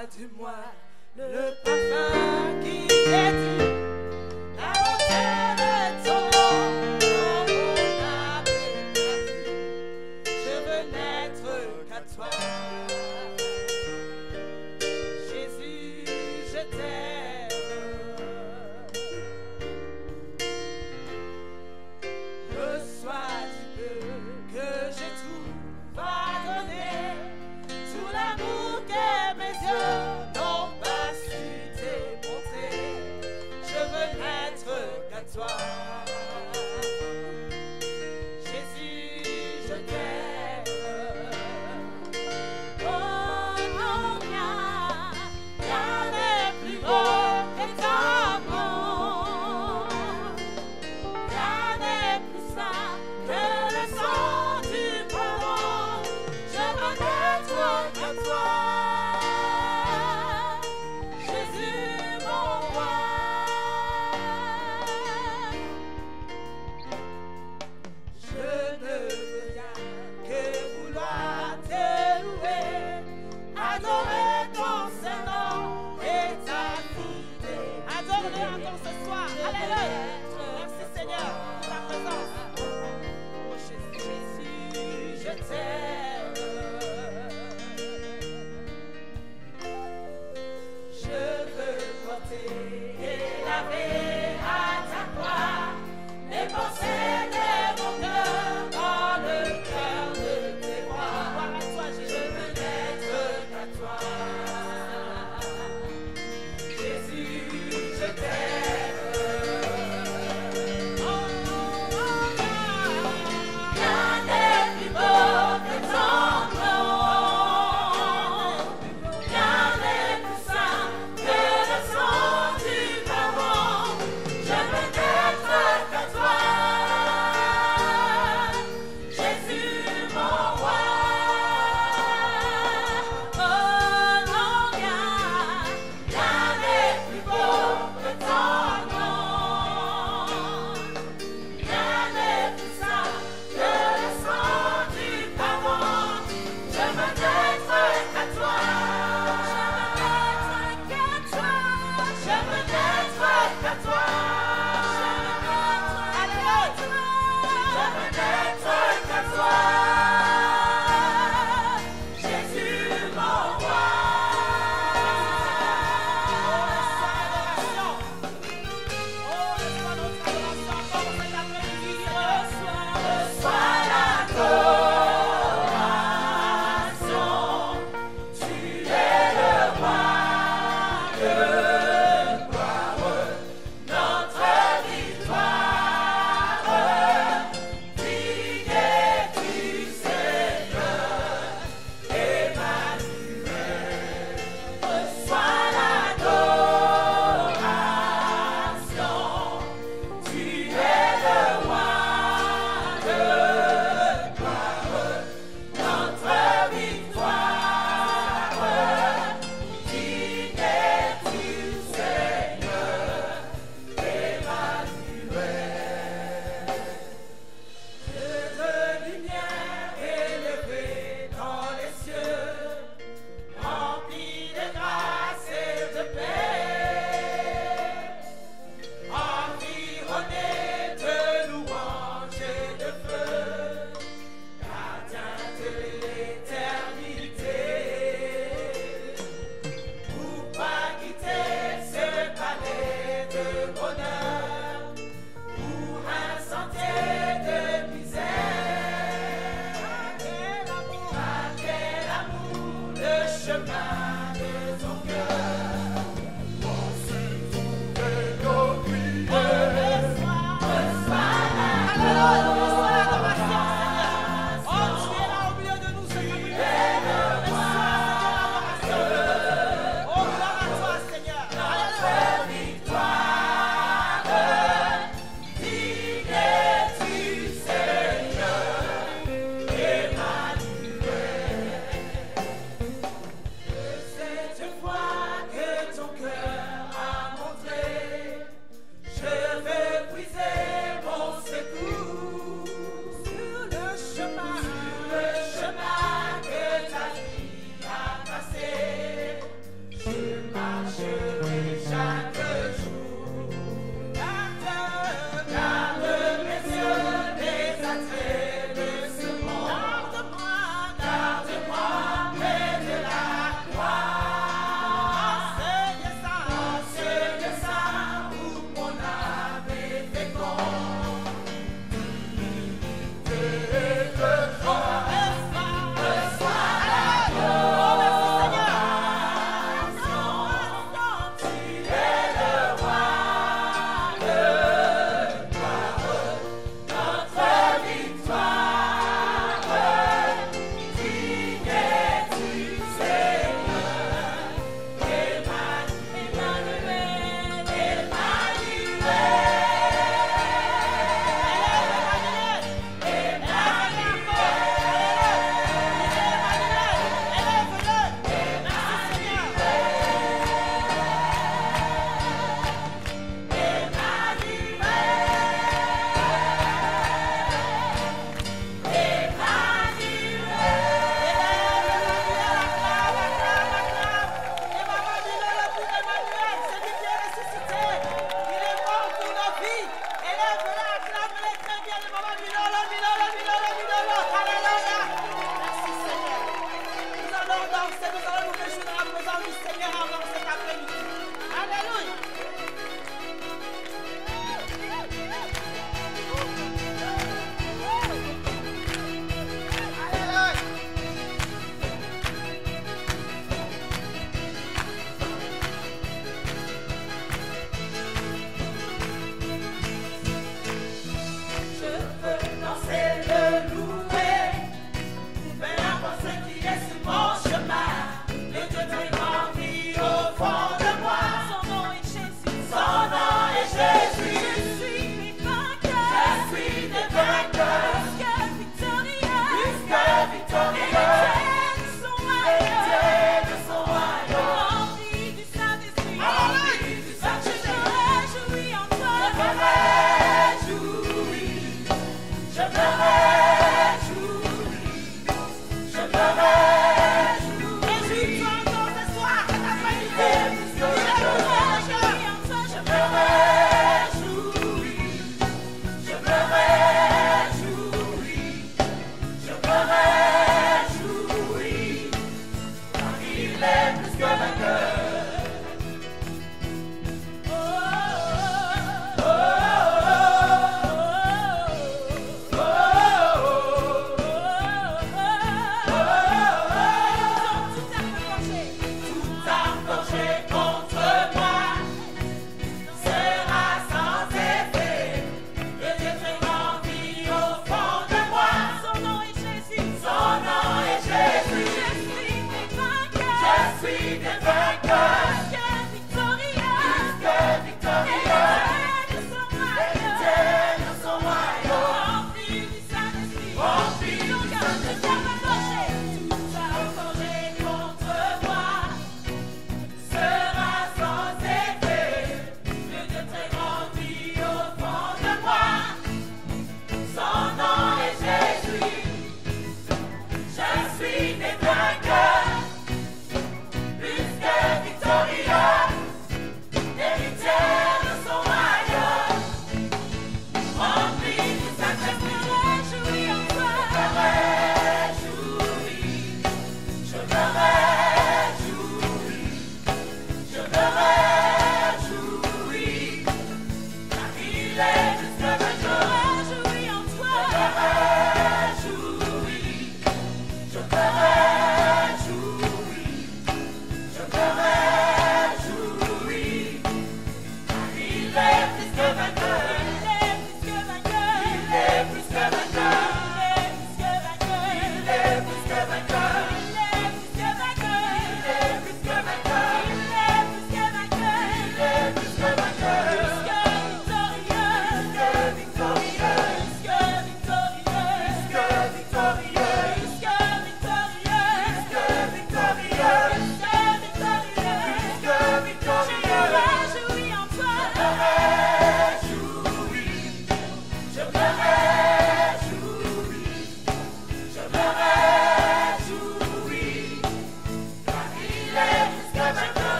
sois du moi le parfum qui t'est dû. La beauté de ton nom, ton âme est perdue. Je veux n'être qu'à toi. Jésus, je t'aime. Reçois du peu que j'ai tout à donner, tout l'amour que mes yeux n'ont pas su démontrer. Je veux n'être qu'à toi. Jésus, je t'aime. Oh non, rien n'est plus beau que ton amour. Rien n'est plus sain que le sang du pardon. Je veux n'être qu'à toi. Jésus, mon roi. Je ne veux rien que vouloir te louer, adorer ton saint nom et ta fidélité. Adore-le encore ce soir. Alléluia. Merci Seigneur pour ta présence. Oh Jésus, je t'aime. Je veux porter et laver à ta croix mes pensées de mon cœur dans le cœur de tes bras. Je veux n'être qu'à toi. Jésus, je t'aime. Rien n'est plus beau que ton nom. Rien n'est plus sain que le sang du pardon. Reçois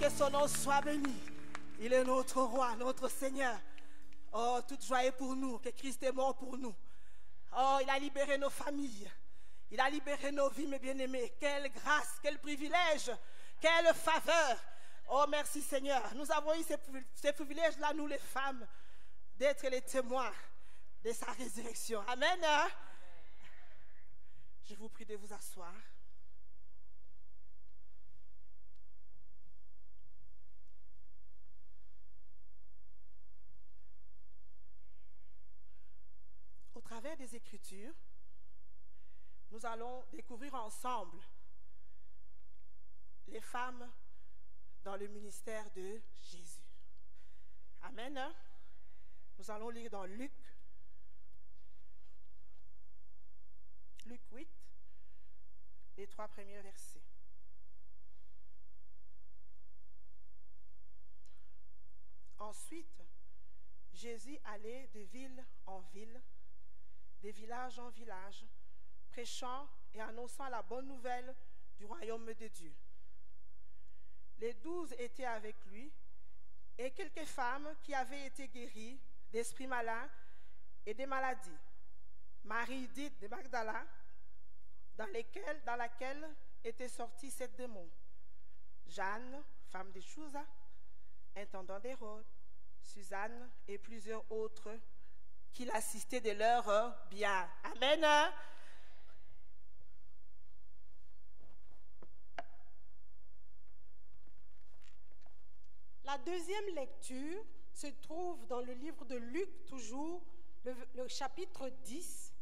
Que son nom soit béni. Il est notre roi, notre Seigneur. Oh, toute joie est pour nous, que Christ est mort pour nous. Oh, il a libéré nos familles. Il a libéré nos vies, mes bien-aimés. Quelle grâce, quel privilège, quelle faveur. Oh, merci Seigneur. Nous avons eu ces privilèges-là, nous les femmes, d'être les témoins de sa résurrection. Amen. Je vous prie de vous asseoir. Au travers des Écritures, nous allons découvrir ensemble les femmes dans le ministère de Jésus. Amen. Nous allons lire dans Luc 8, les 3 premiers versets. Ensuite, Jésus allait de ville en ville, de village en village, prêchant et annonçant la bonne nouvelle du royaume de Dieu. Les 12 étaient avec lui et quelques femmes qui avaient été guéries d'esprits malins et des maladies. Marie dite de Magdala, dans laquelle étaient sortis 7 démons. Jeanne, femme de Chouza, intendant d'Hérode, Suzanne et plusieurs autres qui l'assistaient de leur bien. Amen. La deuxième lecture se trouve dans le livre de Luc, toujours, le chapitre 10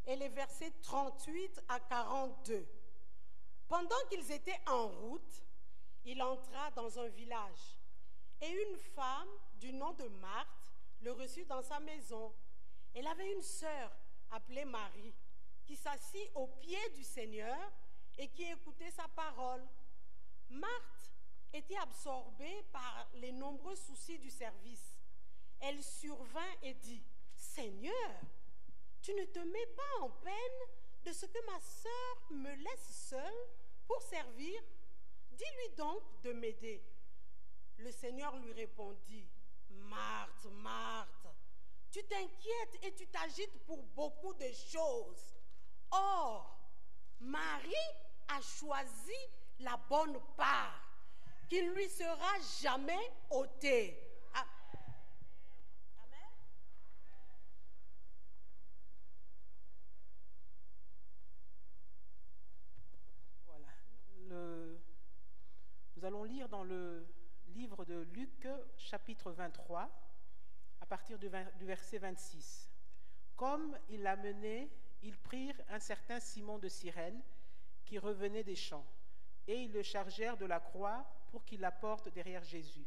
et les versets 38 à 42. Pendant qu'ils étaient en route, il entra dans un village et une femme du nom de Marthe le reçut dans sa maison. Elle avait une sœur appelée Marie qui s'assit aux pieds du Seigneur et qui écoutait sa parole. Marthe était absorbée par les nombreux soucis du service. Elle survint et dit, « Seigneur, tu ne te mets pas en peine de ce que ma sœur me laisse seule pour servir? Dis-lui donc de m'aider. » Le Seigneur lui répondit, « Marthe, Marthe, tu t'inquiètes et tu t'agites pour beaucoup de choses. Or, Marie a choisi la bonne part qui ne lui sera jamais ôtée. » Amen. Voilà. Nous allons lire dans le livre de Luc, chapitre 23, à partir du verset 26. Comme il l'a mené, ils prirent un certain Simon de Cyrène qui revenait des champs, et ils le chargèrent de la croix pour qu'il la porte derrière Jésus.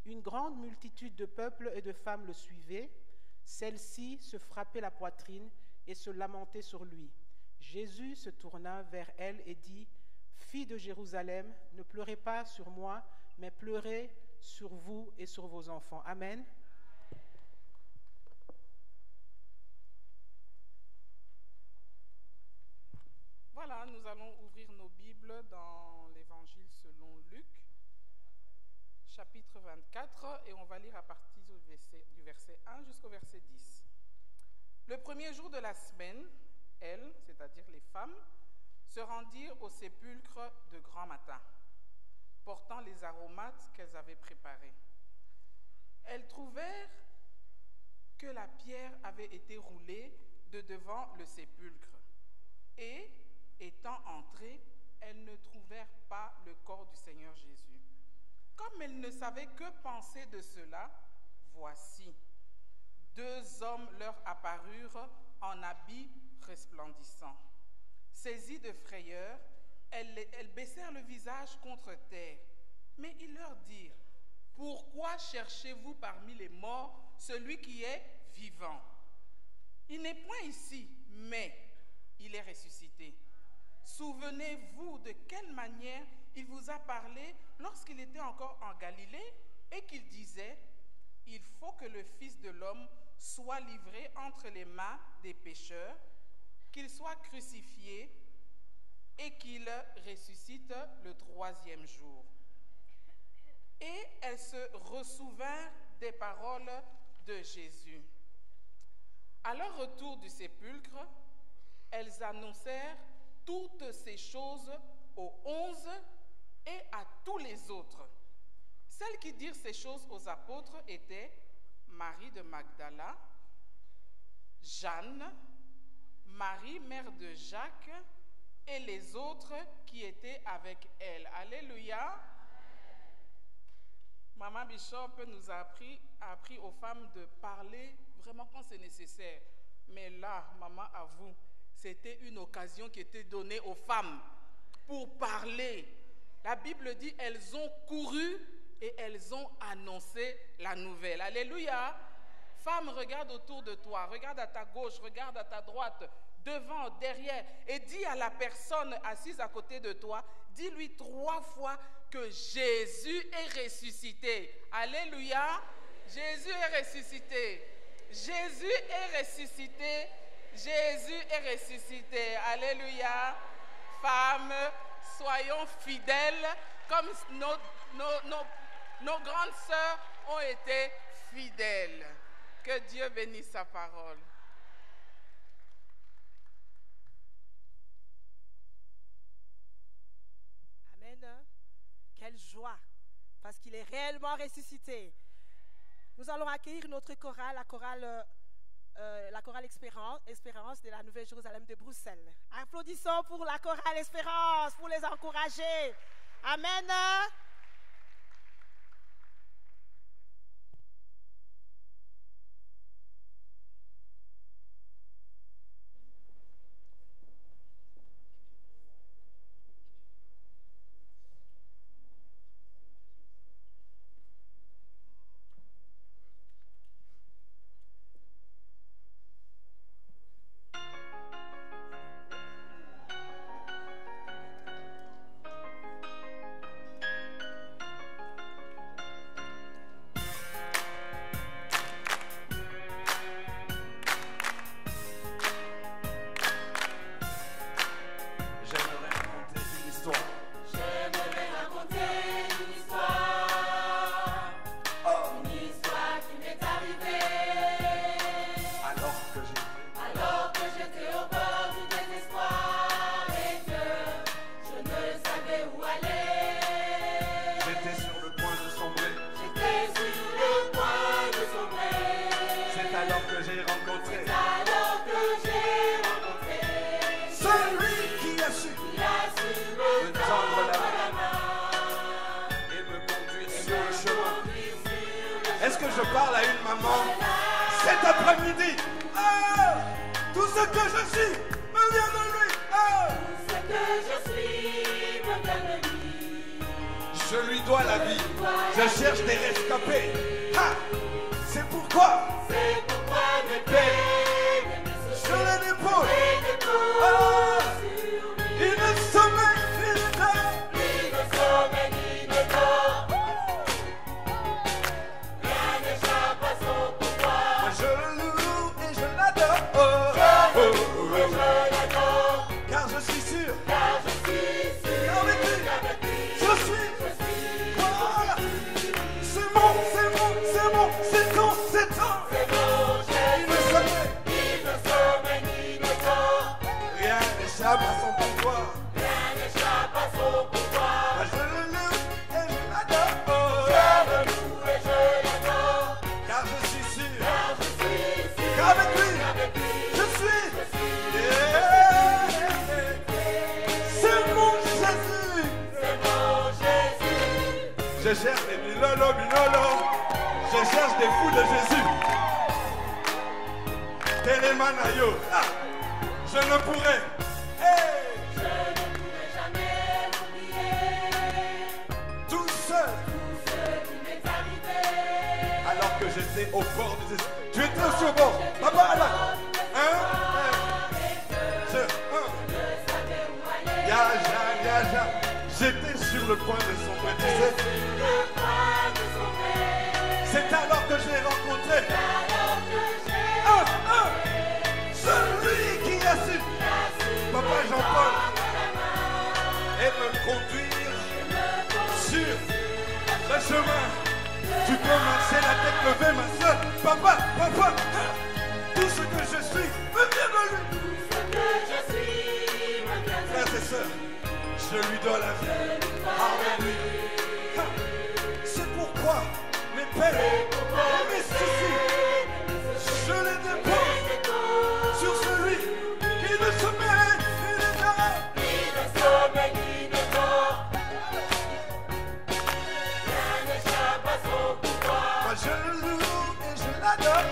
Une grande multitude de peuples et de femmes le suivaient. Celles-ci se frappaient la poitrine et se lamentaient sur lui. Jésus se tourna vers elles et dit, « Filles de Jérusalem, ne pleurez pas sur moi, mais pleurez sur vous et sur vos enfants. » Amen. Voilà, nous allons ouvrir nos Bibles dans l'Évangile selon Luc, chapitre 24, et on va lire à partir du verset 1 jusqu'au verset 10. Le premier jour de la semaine, elles, c'est-à-dire les femmes, se rendirent au sépulcre de grand matin, portant les aromates qu'elles avaient préparés. Elles trouvèrent que la pierre avait été roulée de devant le sépulcre, et, étant entrées, elles ne trouvèrent pas le corps du Seigneur Jésus. Comme elles ne savaient que penser de cela, voici, 2 hommes leur apparurent en habits resplendissants. Saisies de frayeur, elles baissèrent le visage contre terre. Mais ils leur dirent, « Pourquoi cherchez-vous parmi les morts celui qui est vivant? Il n'est point ici, mais il est ressuscité. Souvenez-vous de quelle manière il vous a parlé lorsqu'il était encore en Galilée et qu'il disait, « Il faut que le Fils de l'homme soit livré entre les mains des pécheurs, qu'il soit crucifié et qu'il ressuscite le 3e jour. » Et elles se ressouvinrent des paroles de Jésus. À leur retour du sépulcre, elles annoncèrent toutes ces choses aux 11 et à tous les autres. Celles qui dirent ces choses aux apôtres étaient Marie de Magdala, Jeanne, Marie, mère de Jacques, et les autres qui étaient avec elle. Alléluia. Maman Bishop nous a appris aux femmes de parler vraiment quand c'est nécessaire. Mais là, maman avoue, c'était une occasion qui était donnée aux femmes pour parler. La Bible dit, elles ont couru et elles ont annoncé la nouvelle. Alléluia. Femme, regarde autour de toi, regarde à ta gauche, regarde à ta droite, devant, derrière, et dis à la personne assise à côté de toi, dis-lui 3 fois que Jésus est ressuscité. Alléluia. Jésus est ressuscité. Jésus est ressuscité. Jésus est ressuscité. Alléluia. Femmes, soyons fidèles comme nos grandes sœurs ont été fidèles. Que Dieu bénisse sa parole. Amen. Quelle joie, parce qu'il est réellement ressuscité. Nous allons accueillir notre chorale, la chorale Espérance de la Nouvelle-Jérusalem de Bruxelles. Applaudissons pour la chorale Espérance, pour les encourager. Amen. Est-ce que je parle à une maman cet après-midi? Tout ce que je suis me vient de lui. Tout ce que je suis me vient de lui. Je lui dois la vie. Je cherche des rescapés. C'est pourquoi mes peines, je les dépose. Il ne sommeille ni ne dort. Il ne sommeille ni ne dort. Rien n'échappe à son pouvoir. Moi je le loue et je l'adore. Je le loue et je l'adore. Car je suis sûr. Qu'avec lui, Je suis. Voilà. C'est bon, c'est bon, c'est bon, c'est ton, c'est ton. c'est bon, Il ne sommeille. il ne sommeille ni ne dort. Rien n'échappe à son pouvoir. Rien n'échappe à son pouvoir. Moi je le loue et je l'adore. Je le loue et je l'adore. Car je suis sûr. Sûr Qu'avec lui, je suis. Yeah. C'est mon Jésus. c'est mon Jésus. Je cherche des bilolo, bilolo. Je cherche des fous de Jésus. Télémanayo. Je ne pourrais. Je ne pourrai jamais oublier Tout seul. tout ce qui m'est arrivé. Alors que j'étais au bord du désert. Tu étais aussi au bord. Papa, là. J'étais sur le point de sombrer. Tu sais. C'est alors que je l'ai rencontré. Celui qui a su, Papa Jean-Paul, et me conduire sur le chemin. Tu peux marcher la tête levée, ma soeur. Papa, tout ce que je suis me vient de lui. Frères et sœurs, je lui dois la vie. Alléluia. C'est pourquoi mes peines et mes soucis, je les dépose sur celui qui ne sommeille ni ne dort. Moi je le loue et je l'adore.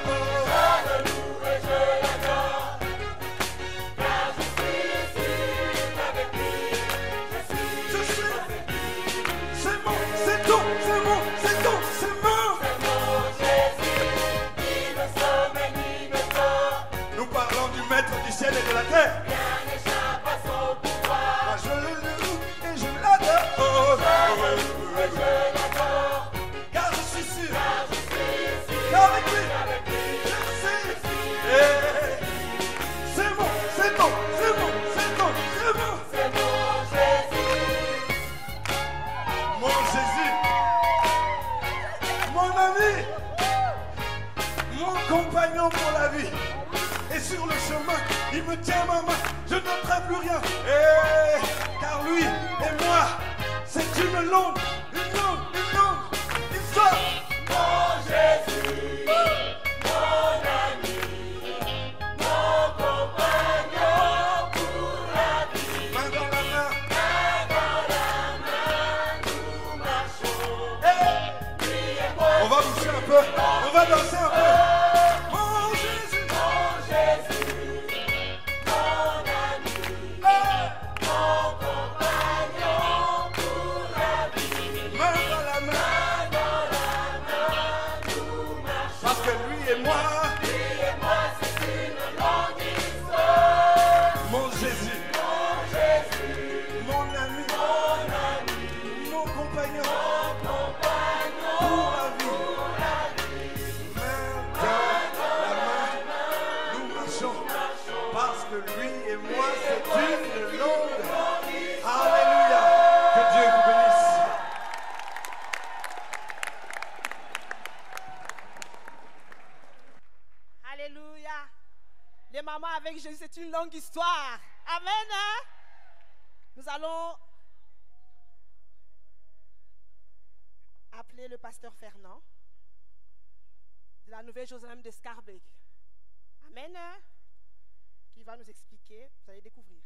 Je suis. C'est bon, c'est ton, c'est bon, c'est ton, c'est bon. Nous parlons du maître du ciel et de la terre. Moi je le loue et je l'adore. Car je suis sûr qu'avec lui, je sais. C'est bon, c'est bon, c'est bon, c'est bon, c'est bon. Mon Jésus, mon ami. compagnon pour la vie. Et sur le chemin, il me tient ma main, je ne crains plus rien. Car lui et moi, c'est une longue histoire. Mon Jésus, mon ami, mon compagnon pour la vie. Main dans la main, Nous marchons, hey, lui et moi. on va bouger un peu, on va danser un peu. Mon Jésus, Mon Jésus, mon ami, mon compagnon pour la vie. main dans la main, Nous marchons, parce que lui et moi, lui et moi, c'est une longue histoire. mon Jésus, Mon Jésus, mon ami, mon compagnon compagnon pour la vie. Main dans la main, nous marchons, parce que lui et moi, c'est une longue. Alléluia, que Dieu vous bénisse. Alléluia. Les mamans avec Jésus, c'est une longue histoire. Amen. Hein? Nous allons appeler le pasteur Fernand de la Nouvelle Jérusalem de Schaerbeek. Amen. Hein? Qui va nous expliquer. Vous allez découvrir.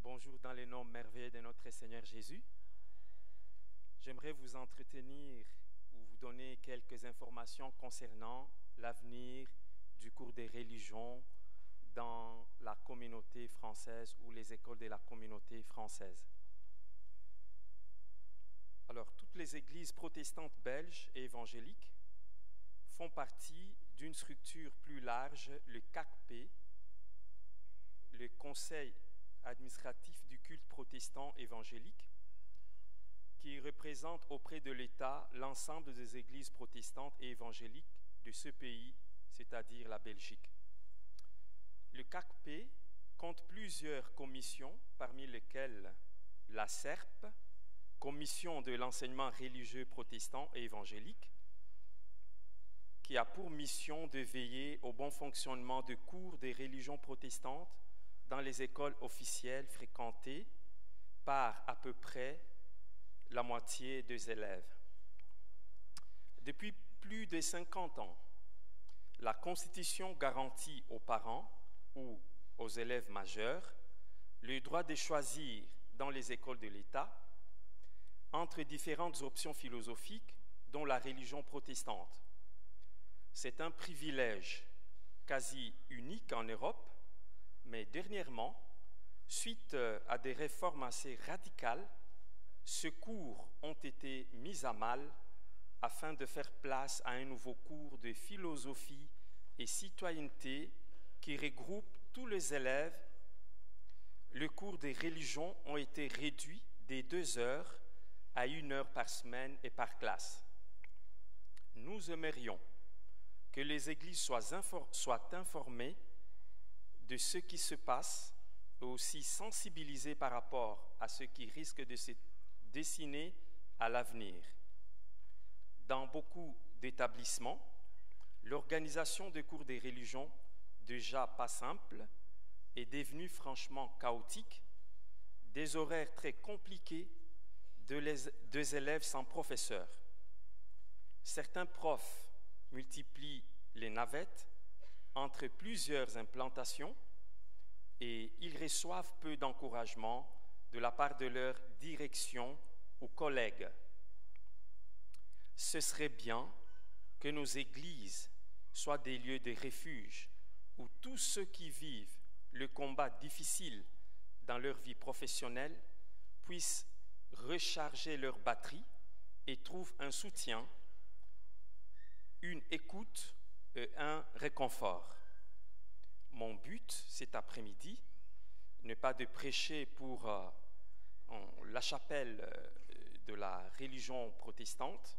Bonjour dans le nom merveilleux de notre Seigneur Jésus. J'aimerais vous entretenir ou vous donner quelques informations concernant l'avenir du cours des religions dans la communauté française ou les écoles de la communauté française. Alors, toutes les églises protestantes belges et évangéliques font partie d'une structure plus large, le CACP, le Conseil administratif du culte protestant évangélique, qui représente auprès de l'État l'ensemble des églises protestantes et évangéliques de ce pays, c'est-à-dire la Belgique. Le CACP compte plusieurs commissions, parmi lesquelles la CERP, Commission de l'enseignement religieux protestant et évangélique, qui a pour mission de veiller au bon fonctionnement de cours des religions protestantes dans les écoles officielles fréquentées par à peu près la moitié des élèves. Depuis plus de 50 ans, la Constitution garantit aux parents ou aux élèves majeurs le droit de choisir dans les écoles de l'État entre différentes options philosophiques dont la religion protestante. C'est un privilège quasi unique en Europe, mais dernièrement, suite à des réformes assez radicales, ces cours ont été mis à mal afin de faire place à un nouveau cours de philosophie et citoyenneté qui regroupe tous les élèves. Les cours des religions ont été réduits de 2 heures à 1 heure par semaine et par classe. Nous aimerions que les églises soient informées de ce qui se passe et aussi sensibilisées par rapport à ce qui risque de se dessiner à l'avenir. Dans beaucoup d'établissements, l'organisation des cours des religions, déjà pas simple, est devenue franchement chaotique, des horaires très compliqués, des élèves sans professeur. Certains profs multiplient les navettes entre plusieurs implantations et ils reçoivent peu d'encouragement de la part de leur direction ou collègues. Ce serait bien que nos églises soient des lieux de refuge où tous ceux qui vivent le combat difficile dans leur vie professionnelle puissent recharger leur batterie et trouvent un soutien, une écoute et un réconfort. Mon but cet après-midi n'est pas de prêcher pour la chapelle de la religion protestante,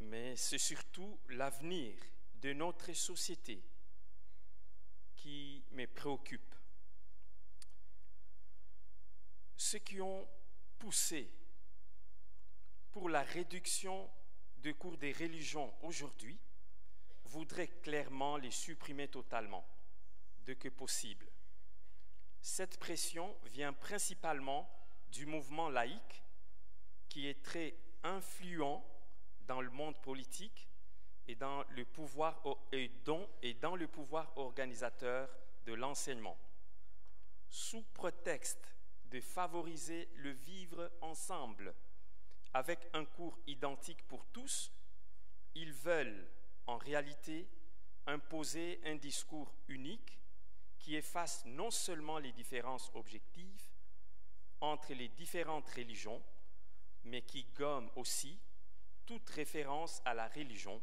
mais c'est surtout l'avenir de notre société qui me préoccupe. Ceux qui ont pousser pour la réduction de cours des religions aujourd'hui voudraient clairement les supprimer totalement, dès que possible. Cette pression vient principalement du mouvement laïque qui est très influent dans le monde politique et dans le pouvoir organisateur de l'enseignement. Sous prétexte de favoriser le vivre ensemble avec un cours identique pour tous, ils veulent en réalité imposer un discours unique qui efface non seulement les différences objectives entre les différentes religions, mais qui gomme aussi toute référence à la religion.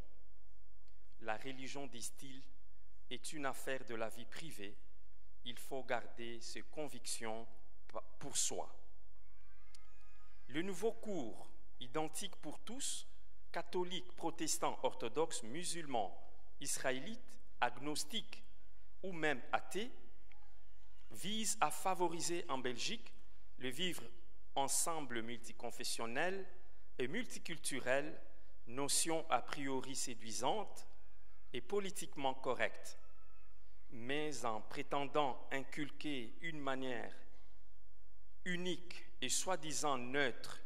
La religion, disent-ils, est une affaire de la vie privée. Il faut garder ses convictions pour soi. Le nouveau cours, identique pour tous, catholiques, protestants, orthodoxes, musulmans, israélites, agnostiques ou même athées, vise à favoriser en Belgique le vivre ensemble multiconfessionnel et multiculturel, notion a priori séduisante et politiquement correcte, mais en prétendant inculquer une manière unique et soi-disant neutre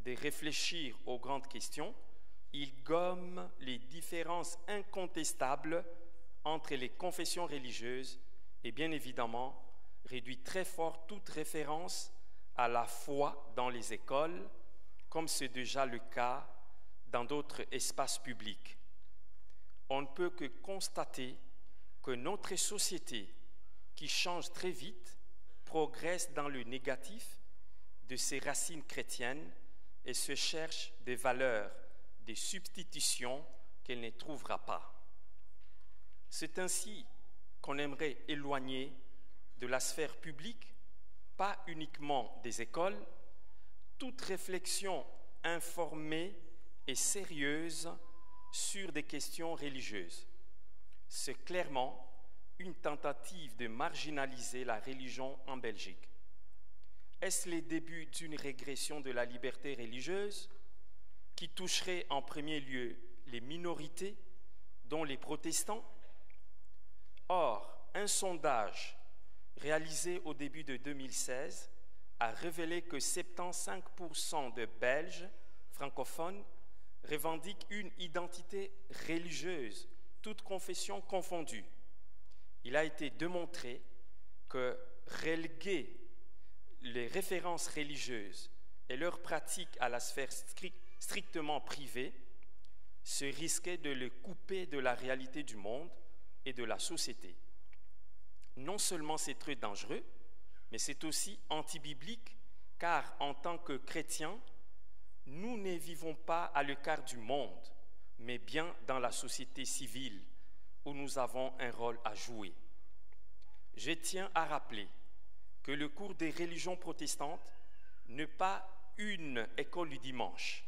de réfléchir aux grandes questions, il gomme les différences incontestables entre les confessions religieuses et bien évidemment réduit très fort toute référence à la foi dans les écoles, comme c'est déjà le cas dans d'autres espaces publics. On ne peut que constater que notre société, qui change très vite, progresse dans le négatif de ses racines chrétiennes et se cherche des valeurs, des substitutions qu'elle ne trouvera pas. C'est ainsi qu'on aimerait éloigner de la sphère publique, pas uniquement des écoles, toute réflexion informée et sérieuse sur des questions religieuses. C'est clairement une tentative de marginaliser la religion en Belgique. Est-ce les débuts d'une régression de la liberté religieuse qui toucherait en premier lieu les minorités, dont les protestants? Or, un sondage réalisé au début de 2016 a révélé que 75% de Belges francophones revendiquent une identité religieuse, toutes confessions confondues. Il a été démontré que reléguer les références religieuses et leurs pratiques à la sphère strictement privée se risquait de les couper de la réalité du monde et de la société. Non seulement c'est très dangereux, mais c'est aussi anti-biblique, car en tant que chrétiens, nous ne vivons pas à l'écart du monde, mais bien dans la société civile, où nous avons un rôle à jouer. Je tiens à rappeler que le cours des religions protestantes n'est pas une école du dimanche,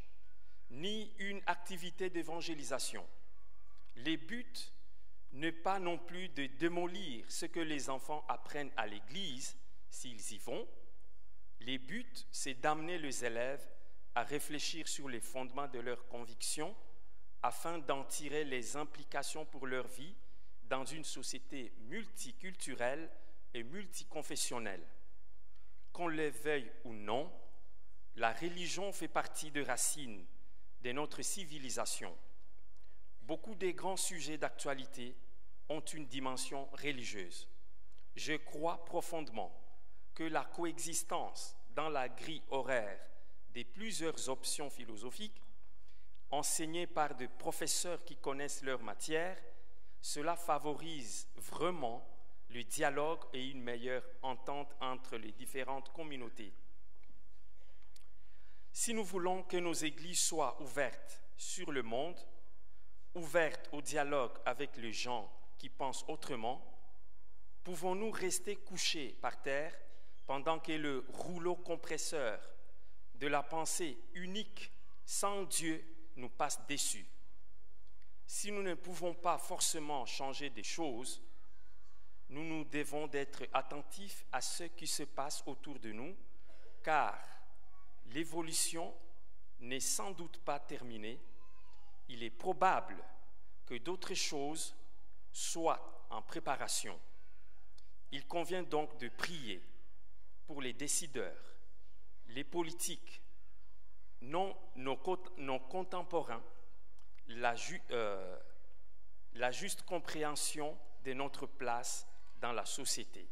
ni une activité d'évangélisation. Le but n'est pas non plus de démolir ce que les enfants apprennent à l'église, s'ils y vont. Le but, c'est d'amener les élèves à réfléchir sur les fondements de leurs convictions afin d'en tirer les implications pour leur vie dans une société multiculturelle et multiconfessionnelle. Qu'on le veuille ou non, la religion fait partie des racines de notre civilisation. Beaucoup des grands sujets d'actualité ont une dimension religieuse. Je crois profondément que la coexistence dans la grille horaire des plusieurs options philosophiques enseignées par des professeurs qui connaissent leur matière, cela favorise vraiment le dialogue et une meilleure entente entre les différentes communautés. Si nous voulons que nos églises soient ouvertes sur le monde, ouvertes au dialogue avec les gens qui pensent autrement, pouvons-nous rester couchés par terre pendant que le rouleau compresseur de la pensée unique sans Dieu nous passe dessus? Si nous ne pouvons pas forcément changer des choses, nous devons d'être attentifs à ce qui se passe autour de nous, car l'évolution n'est sans doute pas terminée. Il est probable que d'autres choses soient en préparation. Il convient donc de prier pour les décideurs, les politiques, nos contemporains, la juste compréhension de notre place dans la société.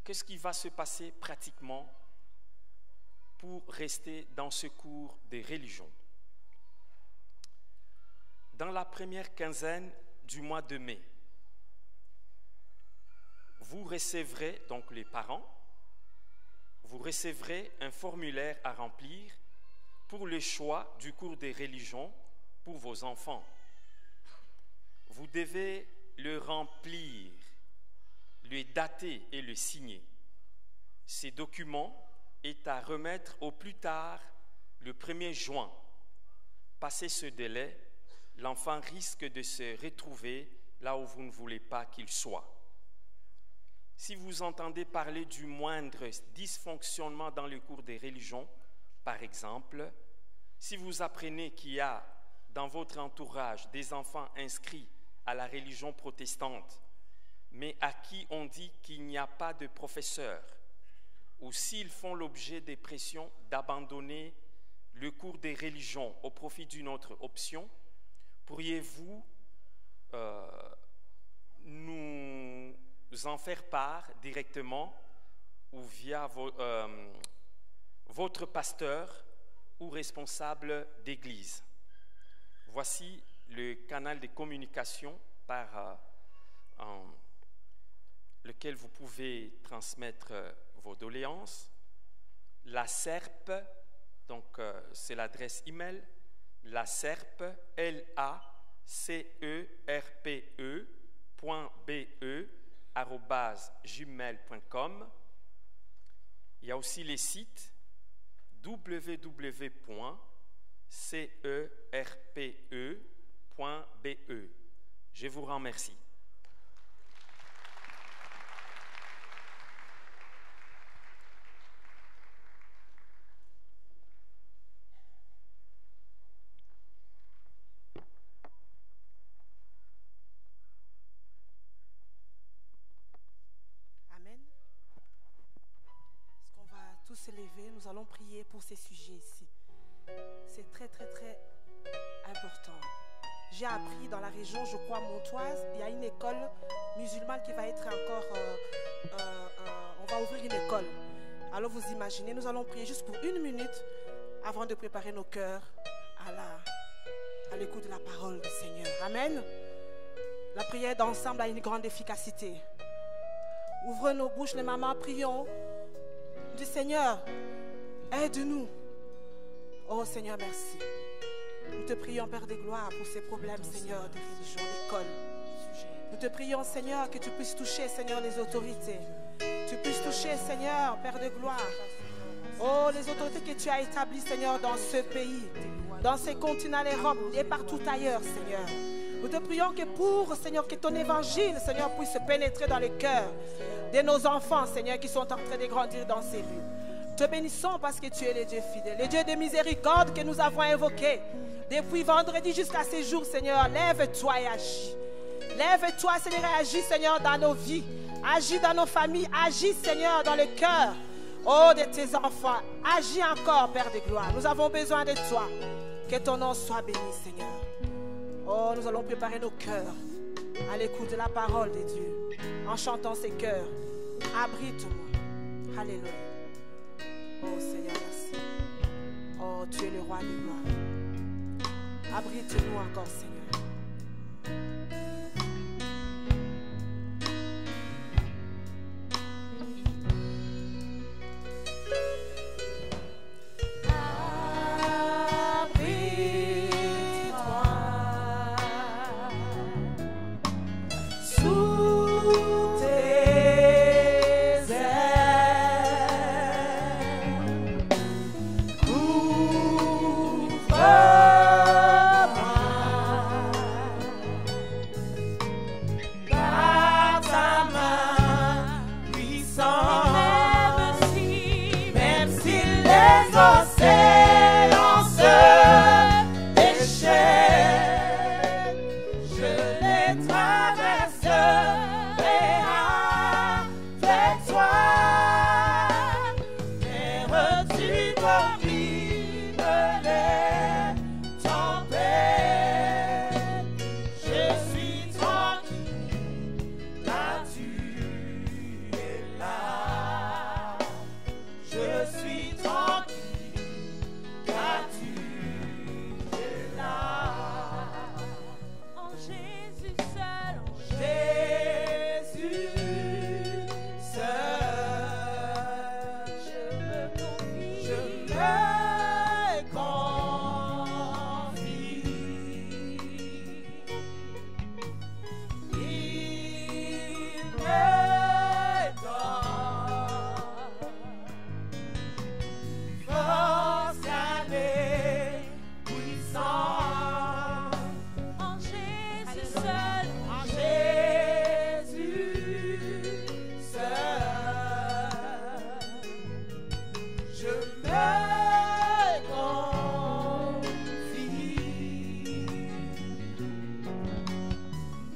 Qu'est-ce qui va se passer pratiquement pour rester dans ce cours des religions? Dans la première quinzaine du mois de mai, vous recevrez, donc les parents, vous recevrez un formulaire à remplir pour le choix du cours des religions pour vos enfants. Vous devez le remplir, le dater et le signer. Ces documents est à remettre au plus tard le 1er juin. Passé ce délai, l'enfant risque de se retrouver là où vous ne voulez pas qu'il soit. Si vous entendez parler du moindre dysfonctionnement dans le cours des religions, par exemple, si vous apprenez qu'il y a dans votre entourage des enfants inscrits à la religion protestante, mais à qui on dit qu'il n'y a pas de professeur, ou s'ils font l'objet des pressions d'abandonner le cours des religions au profit d'une autre option, pourriez-vous nous en faire part directement ou via votre pasteur ou responsable d'église? Voici le canal de communication par lequel vous pouvez transmettre vos doléances. La SERP, donc c'est l'adresse email, la SERP, lacerpe.be@gmail.com. Il y a aussi les sites www.cerpe.be. Je vous remercie. S'élever, nous allons prier pour ces sujets ici. C'est très important. J'ai appris dans la région, je crois, montoise, il y a une école musulmane qui va être encore... on va ouvrir une école. Alors vous imaginez, nous allons prier juste pour 1 minute avant de préparer nos cœurs à l'écoute de la parole du Seigneur. Amen. La prière d'ensemble a une grande efficacité. Ouvrez nos bouches, les mamans, prions. Du Seigneur, aide-nous. Oh Seigneur, merci. Nous te prions, Père de gloire, pour ces problèmes, Seigneur, de religion, d'école. Nous te prions, Seigneur, que tu puisses toucher, Seigneur, les autorités. Tu puisses toucher, Seigneur, Père de gloire. Oh, les autorités que tu as établies, Seigneur, dans ce pays, dans ces continents, l'Europe et partout ailleurs, Seigneur. Nous te prions que pour, Seigneur, que ton évangile, Seigneur, puisse pénétrer dans le cœur de nos enfants, Seigneur, qui sont en train de grandir dans ces lieux. Te bénissons parce que tu es le Dieu fidèle, le Dieu de miséricorde que nous avons invoqué depuis vendredi jusqu'à ce jour, Seigneur. Lève-toi et agis. Lève-toi, Seigneur, et agis, Seigneur, dans nos vies. Agis dans nos familles. Agis, Seigneur, dans le cœur, oh, de tes enfants. Agis encore, Père de gloire. Nous avons besoin de toi. Que ton nom soit béni, Seigneur. Oh, nous allons préparer nos cœurs à l'écoute de la parole de Dieu. En chantant ces cœurs, abrite-moi. Alléluia. Oh Seigneur, merci. Oh, tu es le roi de gloire. Abrite-nous encore, Seigneur. les océans se déchaînent, je les traverserai avec toi. Terre, tu domines les tempêtes, je suis tranquille, car tu es là. Je suis tranquille, car tu es là. En Jésus seul, en Jésus seul, je me confie, je me confie. Il me donne force, année, puissance. En Jésus seul, en Jésus seul, je me confie.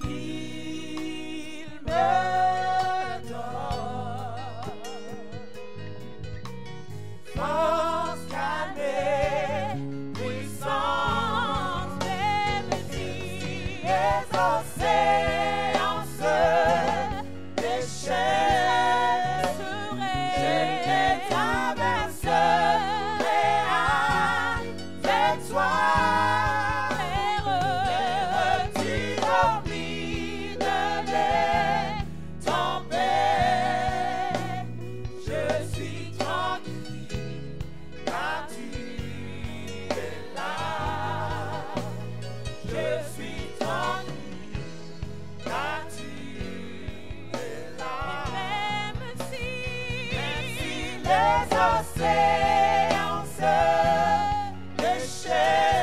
Il me donne force, calme, puissance, même si les océans se déchaînent, je les traverserai avec toi. Terre, tu domines les tempêtes, je suis tranquille, car tu es là. Je suis tranquille, car tu es là. Même si les océans se déchaînent,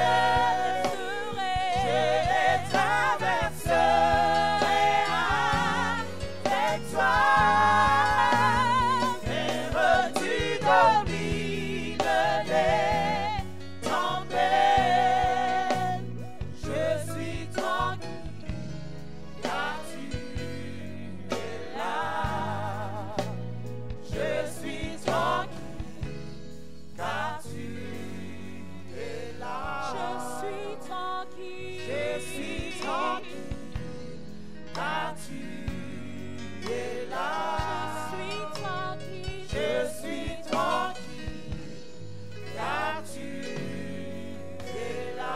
je les traverserai avec toi. Terre, tu domines les tempêtes, je suis tranquille, car tu es là. Je suis tranquille, car tu es là. Je suis tranquille, je suis tranquille, car tu es là. Je suis tranquille, je suis tranquille, car tu es là.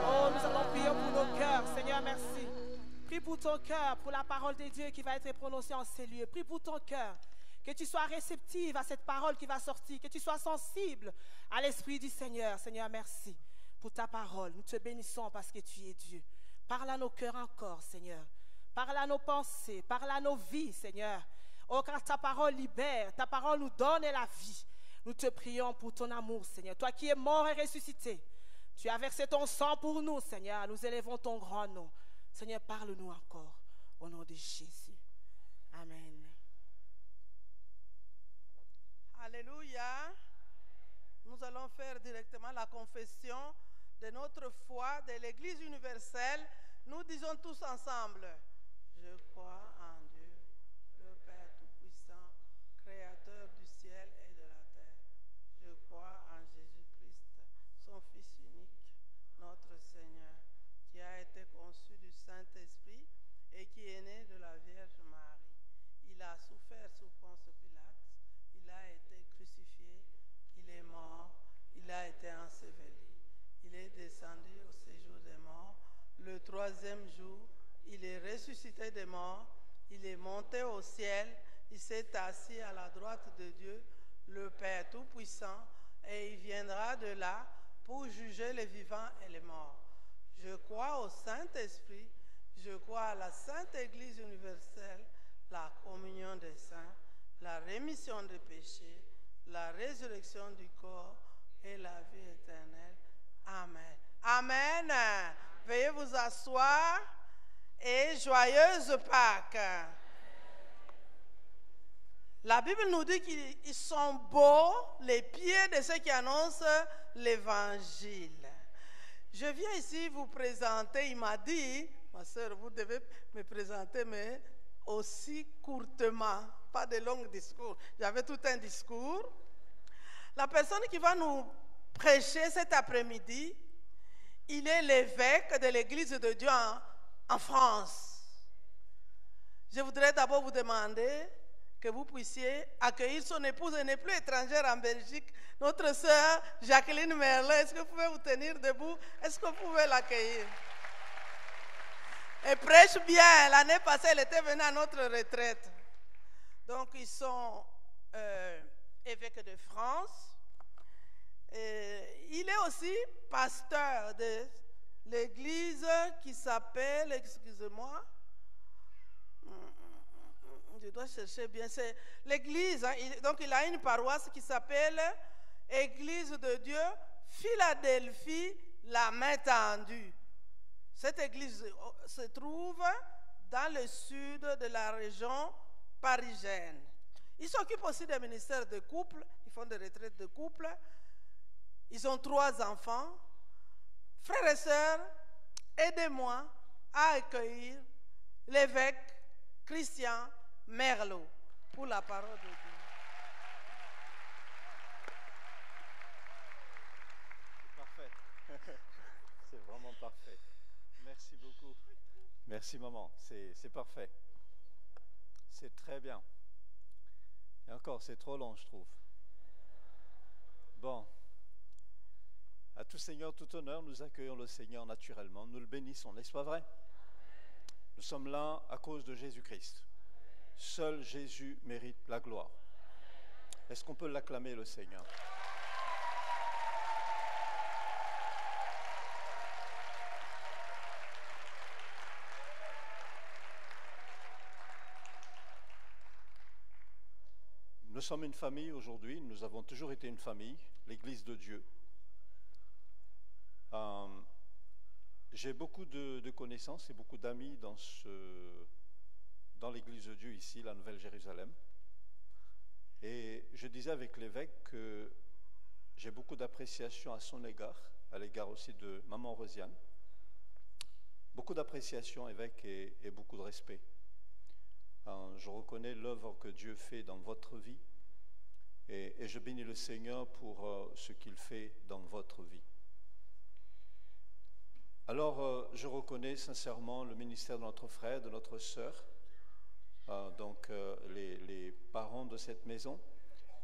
Oh, nous allons prier pour nos cœurs. Seigneur, merci. Prie pour ton cœur, pour la parole de Dieu qui va être prononcée en ces lieux. Prie pour ton cœur. Que tu sois réceptive à cette parole qui va sortir. Que tu sois sensible à l'Esprit du Seigneur. Seigneur, merci pour ta parole. Nous te bénissons parce que tu es Dieu. Parle à nos cœurs encore, Seigneur. Parle à nos pensées. Parle à nos vies, Seigneur. Oh, car ta parole libère. Ta parole nous donne la vie. Nous te prions pour ton amour, Seigneur. Toi qui es mort et ressuscité. Tu as versé ton sang pour nous, Seigneur. Nous élevons ton grand nom. Seigneur, parle-nous encore. Au nom de Jésus. Amen. Alléluia. Nous allons faire directement la confession de notre foi de l'Église universelle. Nous disons tous ensemble: je crois en Dieu, le Père Tout-Puissant, Créateur du ciel et de la terre. Je crois en Jésus-Christ, son Fils unique, notre Seigneur, qui a été conçu du Saint-Esprit et qui est né de la Vierge Marie. Il a souffert sous Ponce Pilate, il a été crucifié, il est mort, il a été enseveli. Il est descendu au séjour des morts. Le troisième jour, il est ressuscité des morts. Il est monté au ciel. Il s'est assis à la droite de Dieu, le Père Tout-Puissant, et il viendra de là pour juger les vivants et les morts. Je crois au Saint-Esprit. Je crois à la Sainte Église universelle, la communion des saints, la rémission des péchés, la résurrection du corps et la vie éternelle. Amen. Amen. Veuillez vous asseoir et joyeuse Pâques. La Bible nous dit qu'ils sont beaux, les bouclier de ceux qui annoncent l'évangile. Je viens ici vous présenter, il m'a dit, ma soeur, vous devez me présenter, mais aussi courtement, pas de longs discours. J'avais tout un discours. La personne qui va nous prêcher cet après-midi, il est l'évêque de l'Église de Dieu en France. Je voudrais d'abord vous demander que vous puissiez accueillir son épouse, elle n'est plus étrangère en Belgique, notre sœur Jacqueline Merlin. Est-ce que vous pouvez vous tenir debout? Est-ce que vous pouvez l'accueillir? Elle prêche bien. L'année passée, elle était venue à notre retraite. Donc, ils sont évêques de France. Il est aussi pasteur de l'église qui s'appelle, excusez-moi, je dois chercher bien, c'est l'église, hein, donc il a une paroisse qui s'appelle Église de Dieu, Philadelphie, la main tendue. Cette église se trouve dans le sud de la région parisienne. Ils s'occupent aussi des ministères de couple, ils font des retraites de couple. Ils ont 3 enfants. Frères et sœurs, aidez-moi à accueillir l'évêque Christian Merlot pour la parole de Dieu. C'est parfait. C'est vraiment parfait. Merci beaucoup. Merci maman, c'est parfait. C'est très bien. Et encore, c'est trop long, je trouve. Bon. À tout Seigneur, tout honneur, nous accueillons le Seigneur naturellement, nous le bénissons, n'est-ce pas vrai? Nous sommes là à cause de Jésus-Christ. Seul Jésus mérite la gloire. Est-ce qu'on peut l'acclamer, le Seigneur? Nous sommes une famille aujourd'hui, nous avons toujours été une famille, l'Église de Dieu. J'ai beaucoup de connaissances et beaucoup d'amis dans l'Église de Dieu ici, la Nouvelle-Jérusalem. Et je disais avec l'évêque que j'ai beaucoup d'appréciation à son égard, à l'égard aussi de maman Rosiane. Beaucoup d'appréciation, évêque, et beaucoup de respect. Je reconnais l'œuvre que Dieu fait dans votre vie et je bénis le Seigneur pour ce qu'il fait dans votre vie. Alors, je reconnais sincèrement le ministère de notre frère, de notre sœur, donc les parents de cette maison.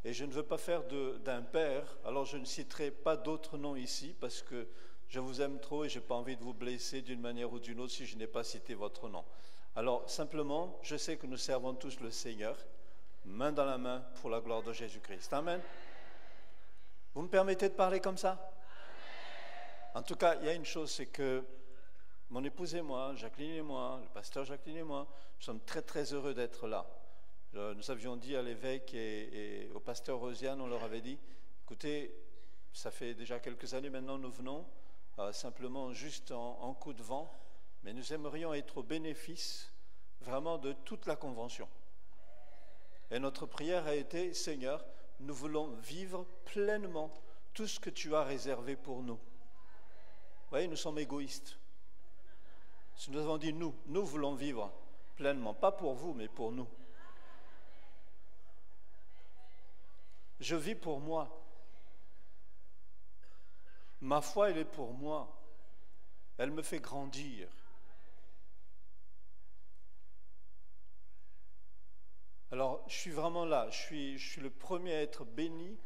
Et je ne veux pas faire d'impair, alors je ne citerai pas d'autres noms ici, parce que je vous aime trop et je n'ai pas envie de vous blesser d'une manière ou d'une autre si je n'ai pas cité votre nom. Alors, simplement, je sais que nous servons tous le Seigneur, main dans la main, pour la gloire de Jésus-Christ. Amen. Vous me permettez de parler comme ça? En tout cas, il y a une chose, c'est que mon épouse et moi, Jacqueline et moi, le pasteur Jacqueline et moi, nous sommes très très heureux d'être là. Nous avions dit à l'évêque et au pasteur Rosiane, on leur avait dit, écoutez, ça fait déjà quelques années maintenant, nous venons simplement juste en coup de vent, mais nous aimerions être au bénéfice vraiment de toute la convention. Et notre prière a été, Seigneur, nous voulons vivre pleinement tout ce que tu as réservé pour nous. Vous voyez, nous sommes égoïstes. Si nous avons dit nous voulons vivre pleinement, pas pour vous, mais pour nous. Je vis pour moi. Ma foi, elle est pour moi. Elle me fait grandir. Alors, je suis vraiment là. Je suis le premier à être béni,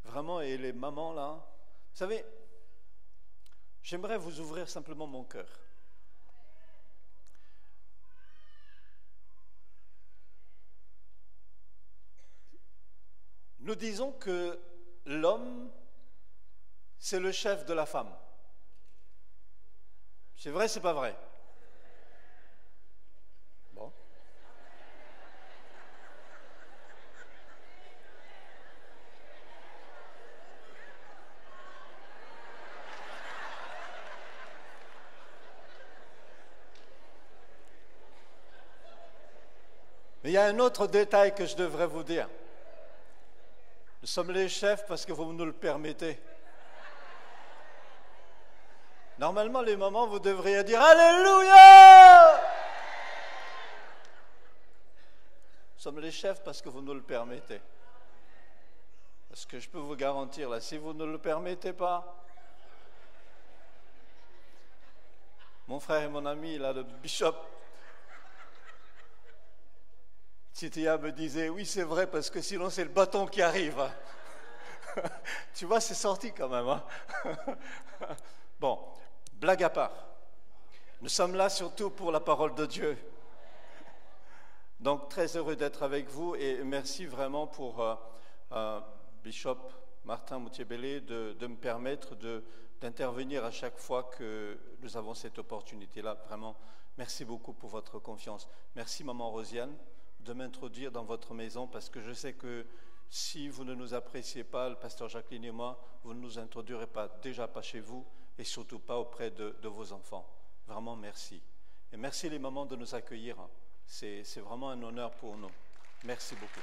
vraiment, et les mamans là. Vous savez, j'aimerais vous ouvrir simplement mon cœur. Nous disons que l'homme, c'est le chef de la femme. C'est vrai, c'est pas vrai? Bon. Mais il y a un autre détail que je devrais vous dire. Nous sommes les chefs parce que vous nous le permettez. Normalement, les mamans, vous devriez dire Alléluia! Nous sommes les chefs parce que vous nous le permettez. Parce que je peux vous garantir, là, si vous ne le permettez pas, mon frère et mon ami, là, le bishop, Titia me disait, oui, c'est vrai, parce que sinon c'est le bâton qui arrive. Tu vois, c'est sorti quand même. Hein. Bon, blague à part. Nous sommes là surtout pour la parole de Dieu. Donc, très heureux d'être avec vous et merci vraiment pour Bishop Martin Moutier-Bellé de me permettre d'intervenir à chaque fois que nous avons cette opportunité-là. Vraiment, merci beaucoup pour votre confiance. Merci, Maman Rosiane, de m'introduire dans votre maison parce que je sais que si vous ne nous appréciez pas, le pasteur Jacqueline et moi, vous ne nous introduirez pas, déjà pas chez vous et surtout pas auprès de vos enfants. Vraiment, merci. Et merci les mamans de nous accueillir. C'est vraiment un honneur pour nous. Merci beaucoup.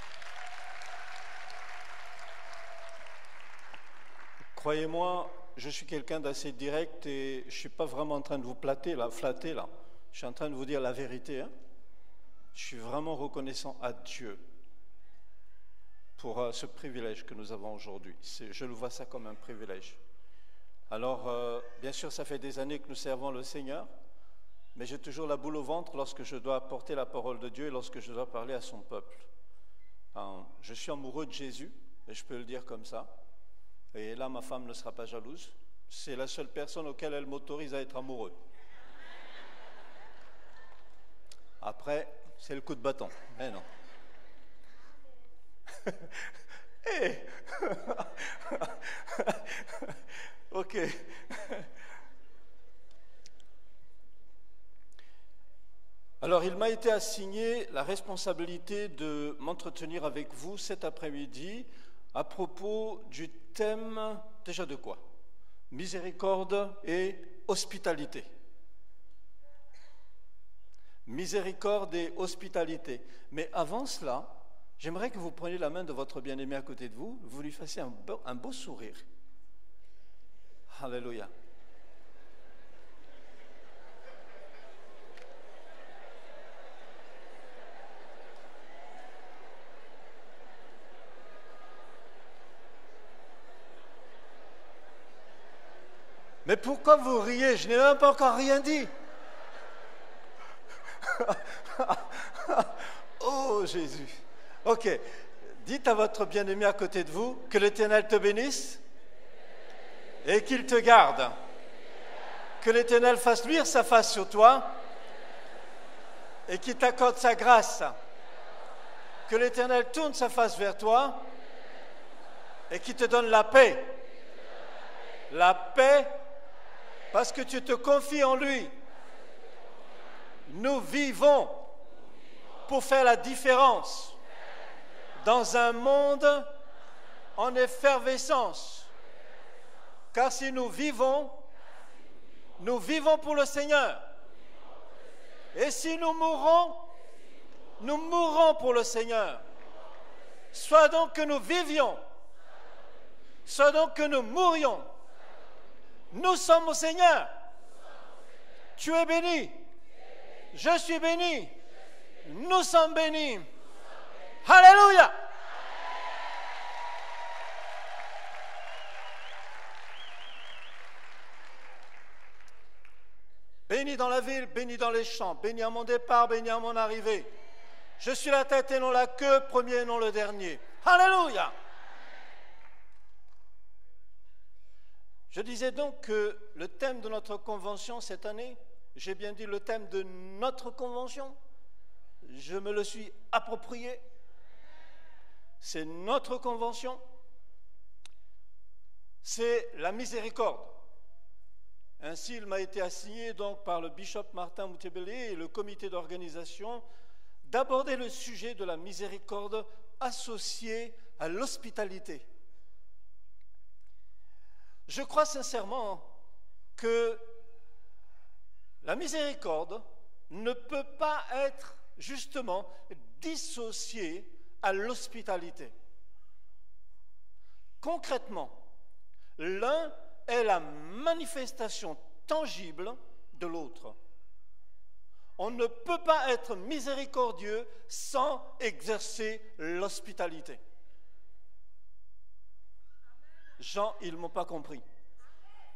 Croyez-moi, je suis quelqu'un d'assez direct et je ne suis pas vraiment en train de vous flatter là. Je suis en train de vous dire la vérité. Hein. Je suis vraiment reconnaissant à Dieu pour ce privilège que nous avons aujourd'hui. Je le vois ça comme un privilège. Alors, bien sûr, ça fait des années que nous servons le Seigneur, mais j'ai toujours la boule au ventre lorsque je dois apporter la parole de Dieu et lorsque je dois parler à son peuple. Je suis amoureux de Jésus, et je peux le dire comme ça. Et là, ma femme ne sera pas jalouse. C'est la seule personne auquel elle m'autorise à être amoureux. Après, c'est le coup de bâton. Mais non. Hey. Ok. Alors, il m'a été assigné la responsabilité de m'entretenir avec vous cet après-midi à propos du thème, déjà de quoi? Miséricorde et hospitalité. Miséricorde et hospitalité. Mais avant cela, j'aimerais que vous preniez la main de votre bien-aimé à côté de vous, vous lui fassiez un beau sourire. Alléluia. Mais pourquoi vous riez? Je n'ai même pas encore rien dit. Oh Jésus. Ok. Dites à votre bien-aimé à côté de vous que l'Éternel te bénisse et qu'il te garde. Que l'Éternel fasse luire sa face sur toi et qu'il t'accorde sa grâce. Que l'Éternel tourne sa face vers toi et qu'il te donne la paix. La paix parce que tu te confies en lui. Nous vivons pour faire la différence dans un monde en effervescence. Car si nous vivons pour le Seigneur. Et si nous mourrons pour le Seigneur. Soit donc que nous vivions, soit donc que nous mourions. Nous sommes au Seigneur. Tu es béni. Je suis béni. Nous sommes bénis. Alléluia. Béni dans la ville, béni dans les champs, béni à mon départ, béni à mon arrivée. Je suis la tête et non la queue, premier et non le dernier. Alléluia. Je disais donc que le thème de notre convention cette année, j'ai bien dit le thème de notre convention, je me le suis approprié, c'est notre convention, c'est la miséricorde. Ainsi, il m'a été assigné donc par le bishop Martin Moutier-Bellé et le comité d'organisation d'aborder le sujet de la miséricorde associée à l'hospitalité. Je crois sincèrement que la miséricorde ne peut pas être justement dissociée à l'hospitalité. Concrètement, l'un est la manifestation tangible de l'autre. On ne peut pas être miséricordieux sans exercer l'hospitalité. Gens, ils ne m'ont pas compris.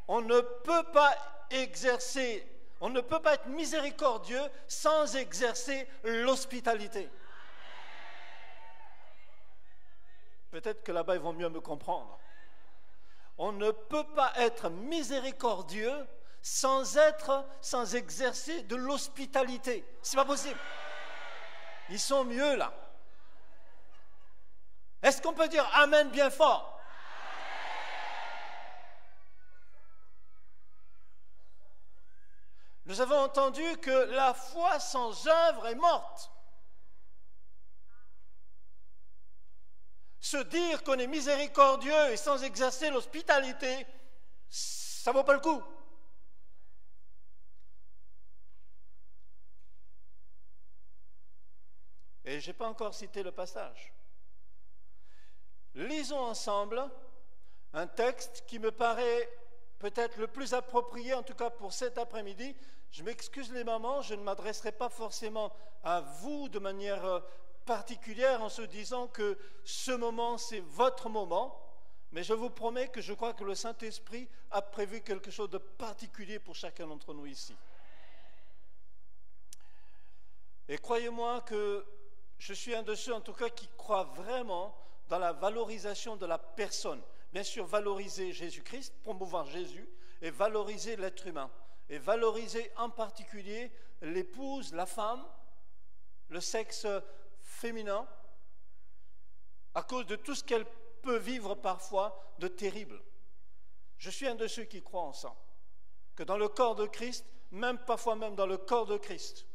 On ne peut pas être miséricordieux sans exercer l'hospitalité. Peut-être que là-bas, ils vont mieux me comprendre. On ne peut pas être miséricordieux sans exercer de l'hospitalité. C'est pas possible. Ils sont mieux là. Est-ce qu'on peut dire Amen bien fort? Nous avons entendu que la foi sans œuvre est morte. Se dire qu'on est miséricordieux et sans exercer l'hospitalité, ça ne vaut pas le coup. Et je n'ai pas encore cité le passage. Lisons ensemble un texte qui me paraît peut-être le plus approprié, en tout cas pour cet après-midi. Je m'excuse les mamans, je ne m'adresserai pas forcément à vous de manière particulière en se disant que ce moment c'est votre moment, mais je vous promets que je crois que le Saint-Esprit a prévu quelque chose de particulier pour chacun d'entre nous ici. Et croyez-moi que je suis un de ceux en tout cas qui croient vraiment dans la valorisation de la personne. Bien sûr, valoriser Jésus-Christ, promouvoir Jésus et valoriser l'être humain. Et valoriser en particulier l'épouse, la femme, le sexe féminin, à cause de tout ce qu'elle peut vivre parfois de terrible. Je suis un de ceux qui croient en ça, que dans le corps de Christ, même parfois même dans le corps de Christ,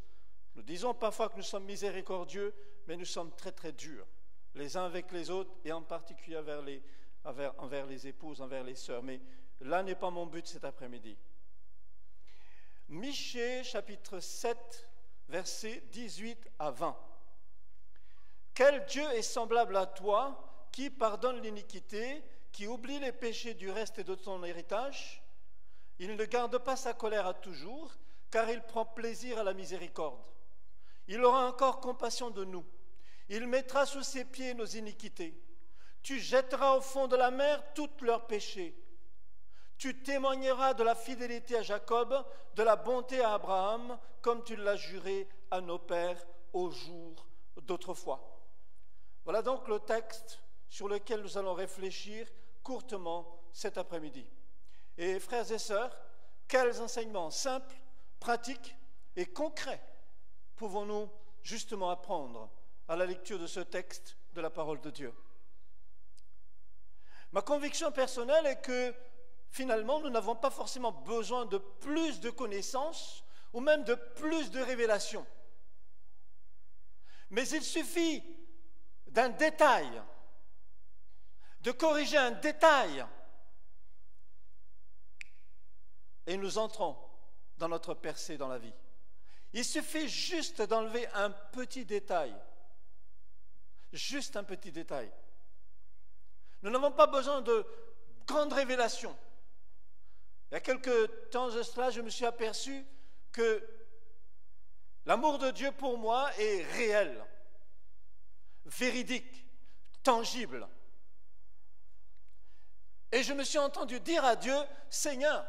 nous disons parfois que nous sommes miséricordieux, mais nous sommes très très durs, les uns avec les autres, et en particulier envers les épouses, envers les sœurs. Mais là n'est pas mon but cet après-midi. Michée, chapitre 7, versets 18 à 20. Quel Dieu est semblable à toi, qui pardonne l'iniquité, qui oublie les péchés du reste et de ton héritage? Il ne garde pas sa colère à toujours, car il prend plaisir à la miséricorde. Il aura encore compassion de nous. Il mettra sous ses pieds nos iniquités. Tu jetteras au fond de la mer tous leurs péchés. Tu témoigneras de la fidélité à Jacob, de la bonté à Abraham, comme tu l'as juré à nos pères au jour d'autrefois. Voilà donc le texte sur lequel nous allons réfléchir courtement cet après-midi. Et frères et sœurs, quels enseignements simples, pratiques et concrets pouvons-nous justement apprendre à la lecture de ce texte de la parole de Dieu? Ma conviction personnelle est que finalement, nous n'avons pas forcément besoin de plus de connaissances ou même de plus de révélations. Mais il suffit d'un détail, de corriger un détail, et nous entrons dans notre percée dans la vie. Il suffit juste d'enlever un petit détail, juste un petit détail. Nous n'avons pas besoin de grandes révélations. Il y a quelques temps de cela, je me suis aperçu que l'amour de Dieu pour moi est réel, véridique, tangible. Et je me suis entendu dire à Dieu, Seigneur,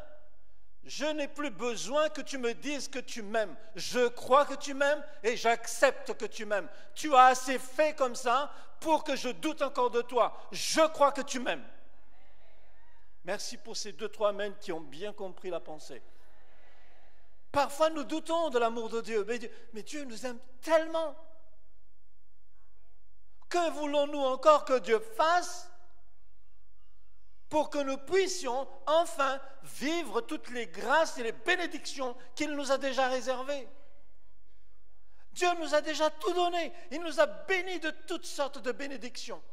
je n'ai plus besoin que tu me dises que tu m'aimes. Je crois que tu m'aimes et j'accepte que tu m'aimes. Tu as assez fait comme ça pour que je doute encore de toi. Je crois que tu m'aimes. Merci pour ces 2-3 amens qui ont bien compris la pensée. Parfois, nous doutons de l'amour de Dieu. Mais Dieu nous aime tellement. Que voulons-nous encore que Dieu fasse pour que nous puissions enfin vivre toutes les grâces et les bénédictions qu'il nous a déjà réservées? Dieu nous a déjà tout donné. Il nous a bénis de toutes sortes de bénédictions.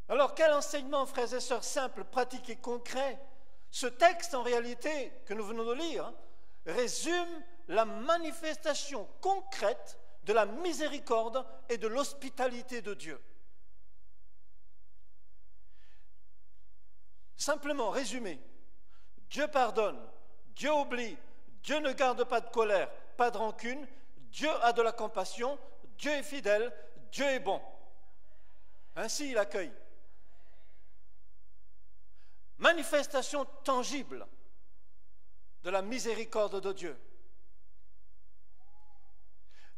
Alors, quel enseignement, frères et sœurs, simple, pratique et concret? Ce texte, en réalité, que nous venons de lire, résume la manifestation concrète de la miséricorde et de l'hospitalité de Dieu. Simplement, résumé, Dieu pardonne, Dieu oublie, Dieu ne garde pas de colère, pas de rancune, Dieu a de la compassion, Dieu est fidèle, Dieu est bon. Ainsi il accueille. Manifestation tangible de la miséricorde de Dieu.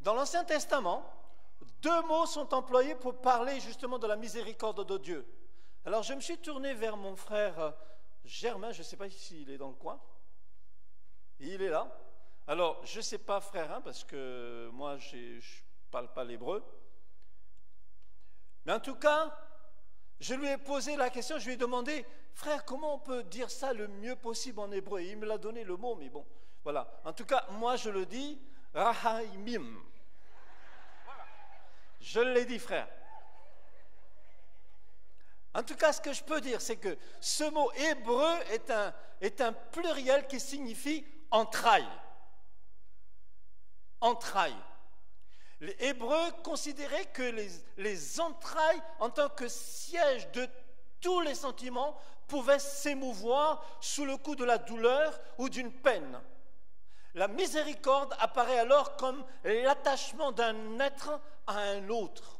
Dans l'Ancien Testament, 2 mots sont employés pour parler justement de la miséricorde de Dieu. Alors je me suis tourné vers mon frère Germain, je ne sais pas s'il est dans le coin. Il est là. Alors je ne sais pas frère, hein, parce que moi je ne parle pas l'hébreu. Mais en tout cas, je lui ai posé la question, je lui ai demandé, frère, comment on peut dire ça le mieux possible en hébreu? Il me l'a donné le mot, mais bon, voilà. En tout cas, moi je le dis, Rahaimim. Je l'ai dit, frère. En tout cas, ce que je peux dire, c'est que ce mot hébreu est un pluriel qui signifie entrailles. Entrailles. Les Hébreux considéraient que les entrailles, en tant que siège de tous les sentiments, pouvaient s'émouvoir sous le coup de la douleur ou d'une peine. La miséricorde apparaît alors comme l'attachement d'un être à un autre.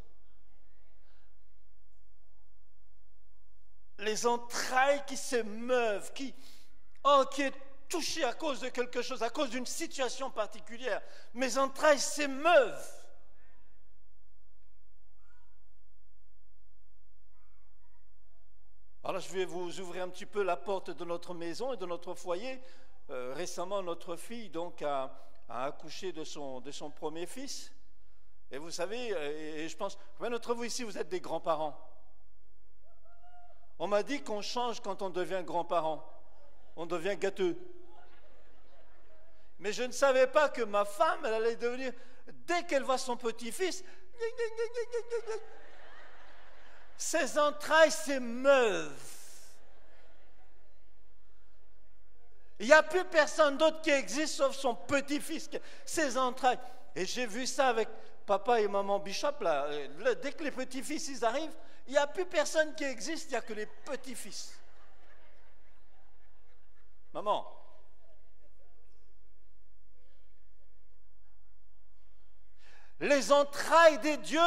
Les entrailles qui s'émeuvent, qui est touché à cause de quelque chose, à cause d'une situation particulière. Mes entrailles s'émeuvent. Alors je vais vous ouvrir un petit peu la porte de notre maison et de notre foyer. Récemment, notre fille donc a accouché de son premier fils. Et vous savez, et je pense, combien d'entre vous ici, vous êtes des grands-parents? On m'a dit qu'on change quand on devient grand-parent. On devient gâteux. Mais je ne savais pas que ma femme, elle allait devenir, dès qu'elle voit son petit-fils, ses entrailles s'émeuvent. Il n'y a plus personne d'autre qui existe sauf son petit-fils, ses entrailles. Et j'ai vu ça avec papa et maman Bishop, là. Dès que les petits-fils ils arrivent, il n'y a plus personne qui existe, il n'y a que les petits-fils. Maman. Les entrailles de Dieu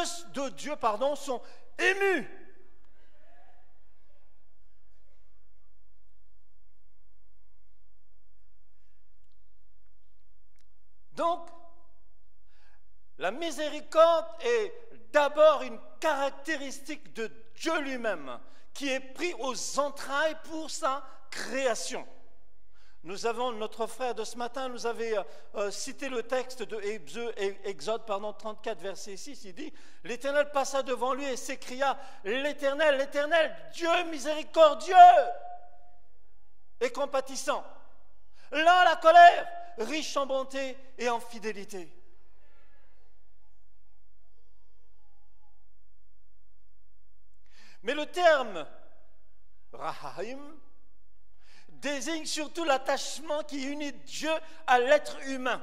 sont émues. Donc, la miséricorde est d'abord une caractéristique de Dieu lui-même, qui est pris aux entrailles pour sa création. Nous avons, notre frère de ce matin nous avait cité le texte de Exode 34, verset 6, il dit « L'Éternel passa devant lui et s'écria « L'Éternel, l'Éternel, Dieu miséricordieux et compatissant, lent à la colère, riche en bonté et en fidélité. » Mais le terme « Rahaim » désigne surtout l'attachement qui unit Dieu à l'être humain.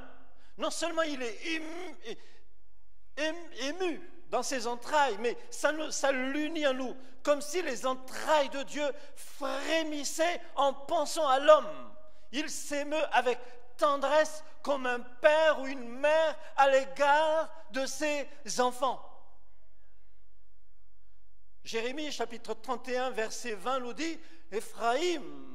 Non seulement il est ému dans ses entrailles, mais ça l'unit à nous, comme si les entrailles de Dieu frémissaient en pensant à l'homme. Il s'émeut avec tendresse comme un père ou une mère à l'égard de ses enfants. Jérémie chapitre 31 verset 20 nous dit « Éphraïm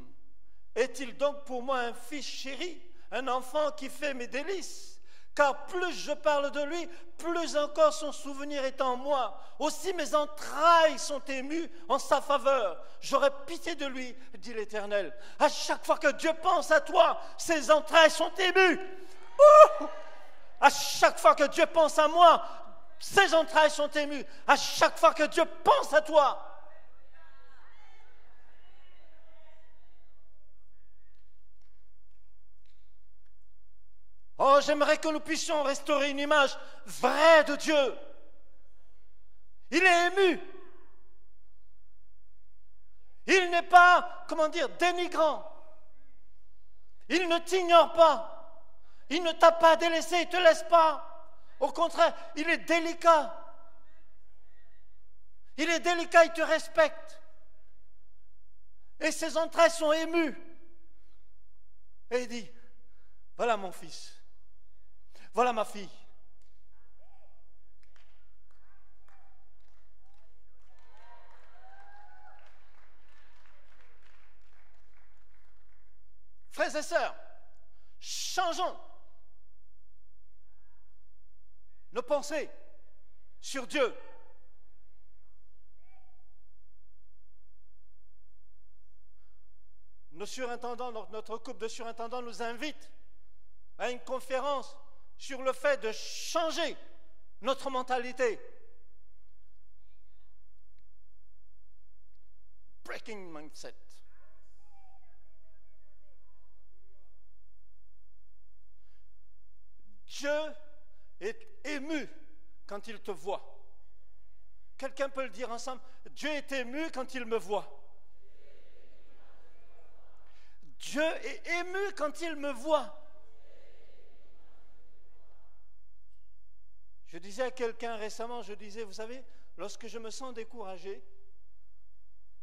est-il donc pour moi un fils chéri, un enfant qui fait mes délices? Car plus je parle de lui, plus encore son souvenir est en moi. Aussi mes entrailles sont émues en sa faveur. J'aurai pitié de lui, dit l'Éternel. À chaque fois que Dieu pense à toi, ses entrailles sont émues. À chaque fois que Dieu pense à moi, ses entrailles sont émues. À chaque fois que Dieu pense à toi. Oh, j'aimerais que nous puissions restaurer une image vraie de Dieu. Il est ému. Il n'est pas, dénigrant. Il ne t'ignore pas. Il ne t'a pas délaissé, il ne te laisse pas. Au contraire, il est délicat. Il est délicat, il te respecte. Et ses entrailles sont émues. Et il dit, voilà mon fils, voilà ma fille. Frères et sœurs, changeons nos pensées sur Dieu. Nos surintendants, notre couple de surintendants nous invite à une conférence sur le fait de changer notre mentalité. Breaking mindset. Dieu est ému quand il te voit. Quelqu'un peut le dire ensemble? Dieu est ému quand il me voit. Dieu est ému quand il me voit. Je disais à quelqu'un récemment, je disais, vous savez, lorsque je me sens découragé,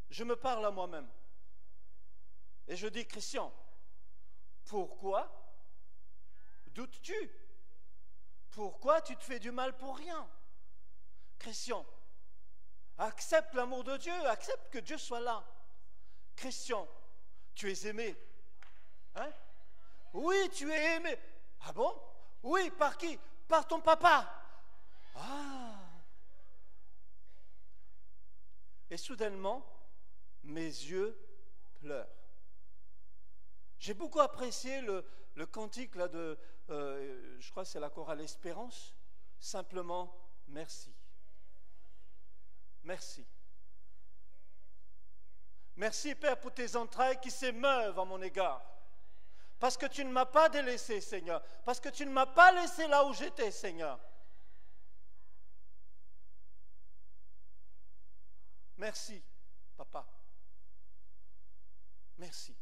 je me parle à moi-même. Et je dis, Christian, pourquoi doutes-tu? Pourquoi tu te fais du mal pour rien? Christian, accepte l'amour de Dieu, accepte que Dieu soit là. Christian, tu es aimé. Hein? Oui, tu es aimé. Ah bon? Oui, par qui? Par ton papa. Ah. Et soudainement, mes yeux pleurent. J'ai beaucoup apprécié le cantique là de, je crois que c'est la chorale Espérance, simplement merci. Merci. Merci Père pour tes entrailles qui s'émeuvent à mon égard. Parce que tu ne m'as pas délaissé, Seigneur. Parce que tu ne m'as pas laissé là où j'étais, Seigneur. Merci, Papa. Merci.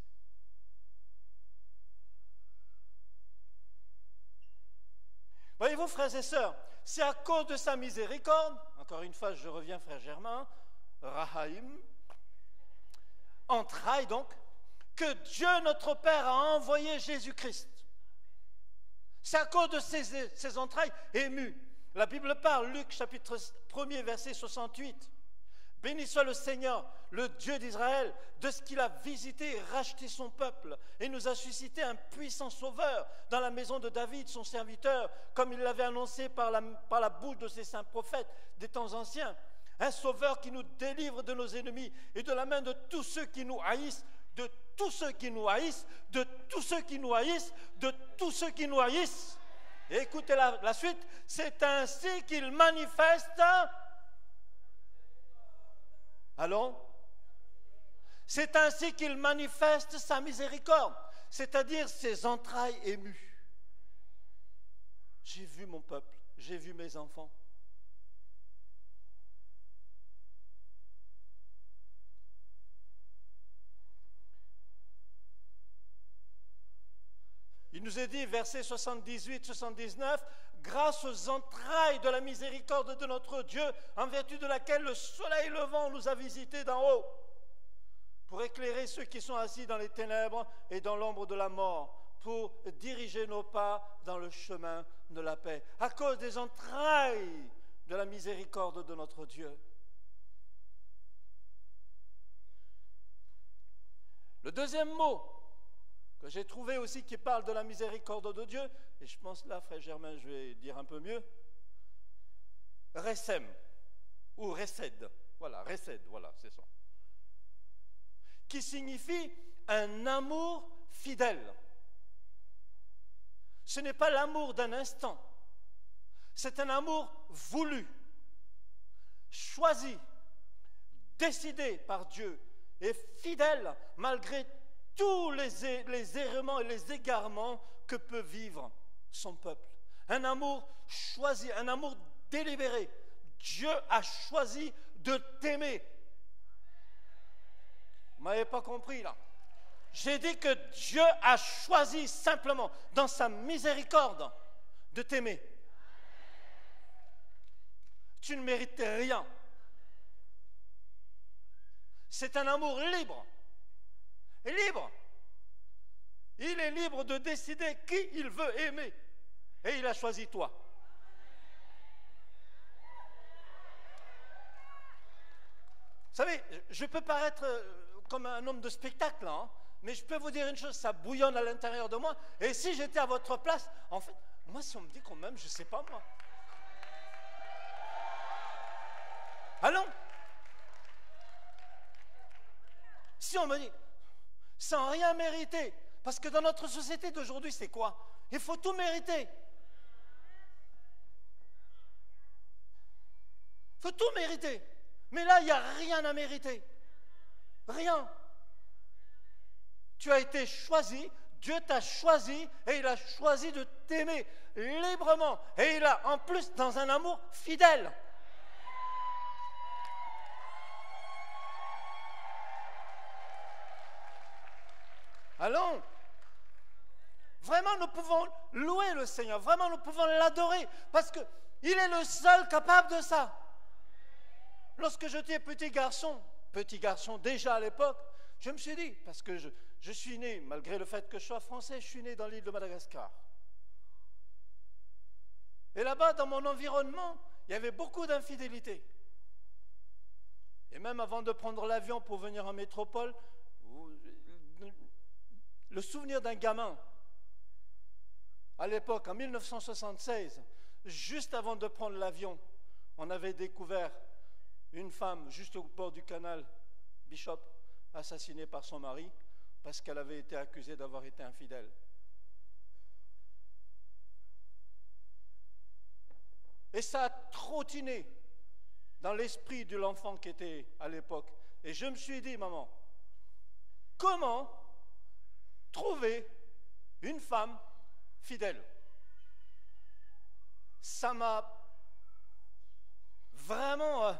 Voyez-vous, frères et sœurs, c'est à cause de sa miséricorde, encore une fois, je reviens, frère Germain, Rahaïm, entrailles donc, que Dieu notre Père a envoyé Jésus-Christ. C'est à cause de ces entrailles émues. La Bible parle, Luc chapitre 1er, verset 68. Béni soit le Seigneur, le Dieu d'Israël, de ce qu'il a visité et racheté son peuple et nous a suscité un puissant sauveur dans la maison de David, son serviteur, comme il l'avait annoncé par la bouche de ses saints prophètes des temps anciens. Un sauveur qui nous délivre de nos ennemis et de la main de tous ceux qui nous haïssent, de tous ceux qui nous haïssent, de tous ceux qui nous haïssent, de tous ceux qui nous haïssent. Et écoutez la suite, c'est ainsi qu'il manifeste... Allons? C'est ainsi qu'il manifeste sa miséricorde, c'est-à-dire ses entrailles émues. J'ai vu mon peuple, j'ai vu mes enfants. Il nous est dit, versets 78-79, grâce aux entrailles de la miséricorde de notre Dieu, en vertu de laquelle le soleil levant nous a visités d'en haut, pour éclairer ceux qui sont assis dans les ténèbres et dans l'ombre de la mort, pour diriger nos pas dans le chemin de la paix, à cause des entrailles de la miséricorde de notre Dieu. Le deuxième mot que j'ai trouvé aussi qui parle de la miséricorde de Dieu, et je pense là, frère Germain, je vais dire un peu mieux, Resem, ou Resed, voilà, c'est ça, qui signifie un amour fidèle. Ce n'est pas l'amour d'un instant, c'est un amour voulu, choisi, décidé par Dieu, et fidèle malgré tous les errements et les égarements que peut vivre son peuple. Un amour choisi, un amour délibéré. Dieu a choisi de t'aimer. Vous ne m'avez pas compris là. J'ai dit que Dieu a choisi simplement, dans sa miséricorde, de t'aimer. Tu ne mérites rien. C'est un amour libre. Libre. Il est libre de décider qui il veut aimer. Et il a choisi toi. Vous savez, je peux paraître comme un homme de spectacle, hein, mais je peux vous dire une chose, ça bouillonne à l'intérieur de moi. Et si j'étais à votre place, en fait, moi, si on me dit qu'on m'aime, je ne sais pas moi. Allons. Si on me dit, sans rien mériter, parce que dans notre société d'aujourd'hui, c'est quoi? Il faut tout mériter. Il faut tout mériter. Mais là, il n'y a rien à mériter. Rien. Tu as été choisi, Dieu t'a choisi et il a choisi de t'aimer librement. Et il a en plus dans un amour fidèle. Allons. Vraiment, nous pouvons louer le Seigneur. Vraiment, nous pouvons l'adorer parce qu'il est le seul capable de ça. Lorsque j'étais petit garçon déjà à l'époque, je me suis dit, parce que je suis né, malgré le fait que je sois français, je suis né dans l'île de Madagascar. Et là-bas, dans mon environnement, il y avait beaucoup d'infidélité. Et même avant de prendre l'avion pour venir en métropole, le souvenir d'un gamin, à l'époque, en 1976, juste avant de prendre l'avion, on avait découvert une femme juste au bord du canal Bishop, assassinée par son mari parce qu'elle avait été accusée d'avoir été infidèle. Et ça a trottiné dans l'esprit de l'enfant qui était à l'époque. Et je me suis dit, maman, comment trouver une femme fidèle? Ça m'a vraiment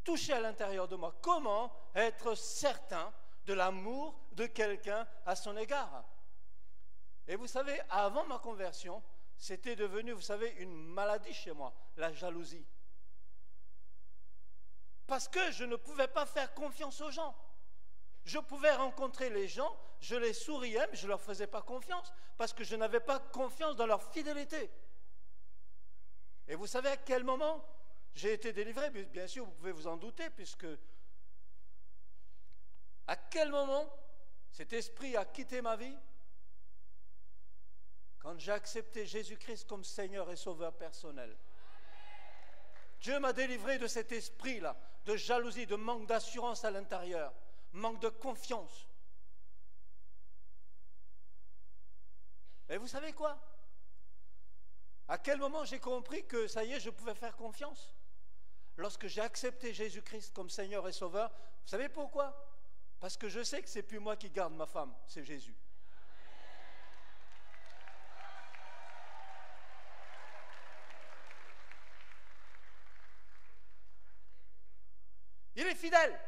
touché à l'intérieur de moi. Comment être certain de l'amour de quelqu'un à son égard? Et vous savez, avant ma conversion, c'était devenu, vous savez, une maladie chez moi, la jalousie. Parce que je ne pouvais pas faire confiance aux gens. Je pouvais rencontrer les gens, je les souriais, mais je ne leur faisais pas confiance, parce que je n'avais pas confiance dans leur fidélité. Et vous savez à quel moment j'ai été délivré? Bien sûr, vous pouvez vous en douter, puisque à quel moment cet esprit a quitté ma vie? Quand j'ai accepté Jésus-Christ comme Seigneur et Sauveur personnel. Dieu m'a délivré de cet esprit-là, de jalousie, de manque d'assurance à l'intérieur, manque de confiance. Et vous savez quoi? À quel moment j'ai compris que ça y est, je pouvais faire confiance? Lorsque j'ai accepté Jésus-Christ comme Seigneur et Sauveur. Vous savez pourquoi? Parce que je sais que c'est plus moi qui garde ma femme, c'est Jésus. Il est fidèle.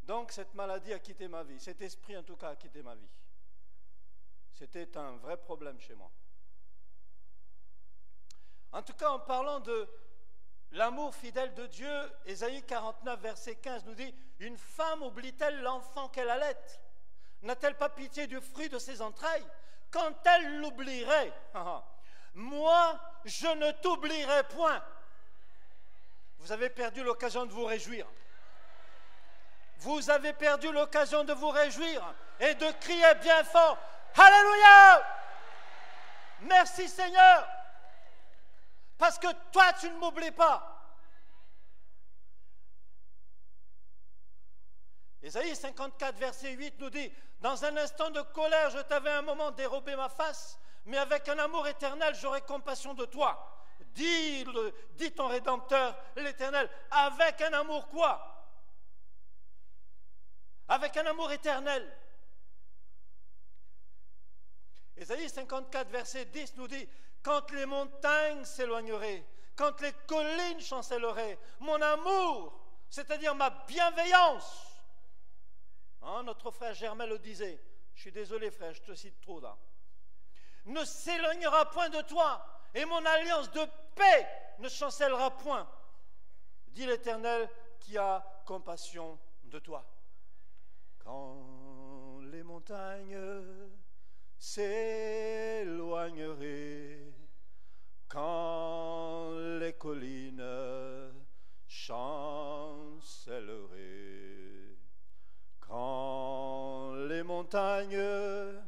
Donc cette maladie a quitté ma vie, cet esprit en tout cas a quitté ma vie. C'était un vrai problème chez moi. En tout cas, en parlant de l'amour fidèle de Dieu, Ésaïe 49, verset 15 nous dit « Une femme oublie-t-elle l'enfant qu'elle allait? N'a-t-elle pas pitié du fruit de ses entrailles? Quand elle l'oublierait, moi, je ne t'oublierai point. » Vous avez perdu l'occasion de vous réjouir. Vous avez perdu l'occasion de vous réjouir et de crier bien fort « Alléluia ! Merci Seigneur ! Parce que toi, tu ne m'oublies pas. » Ésaïe 54, verset 8 nous dit « Dans un instant de colère, je t'avais un moment dérobé ma face, mais avec un amour éternel, j'aurai compassion de toi. » Dit ton Rédempteur, l'Éternel, avec un amour quoi? Avec un amour éternel. Ésaïe 54, verset 10 nous dit « Quand les montagnes s'éloigneraient, quand les collines chancelleraient, mon amour, c'est-à-dire ma bienveillance. Hein, notre frère Germain le disait. Je suis désolé frère, je te cite trop là. Ne s'éloignera point de toi, et mon alliance de paix ne chancellera point, dit l'Éternel qui a compassion de toi. Quand les montagnes s'éloigneraient, quand les collines chancelleraient, quand les montagnes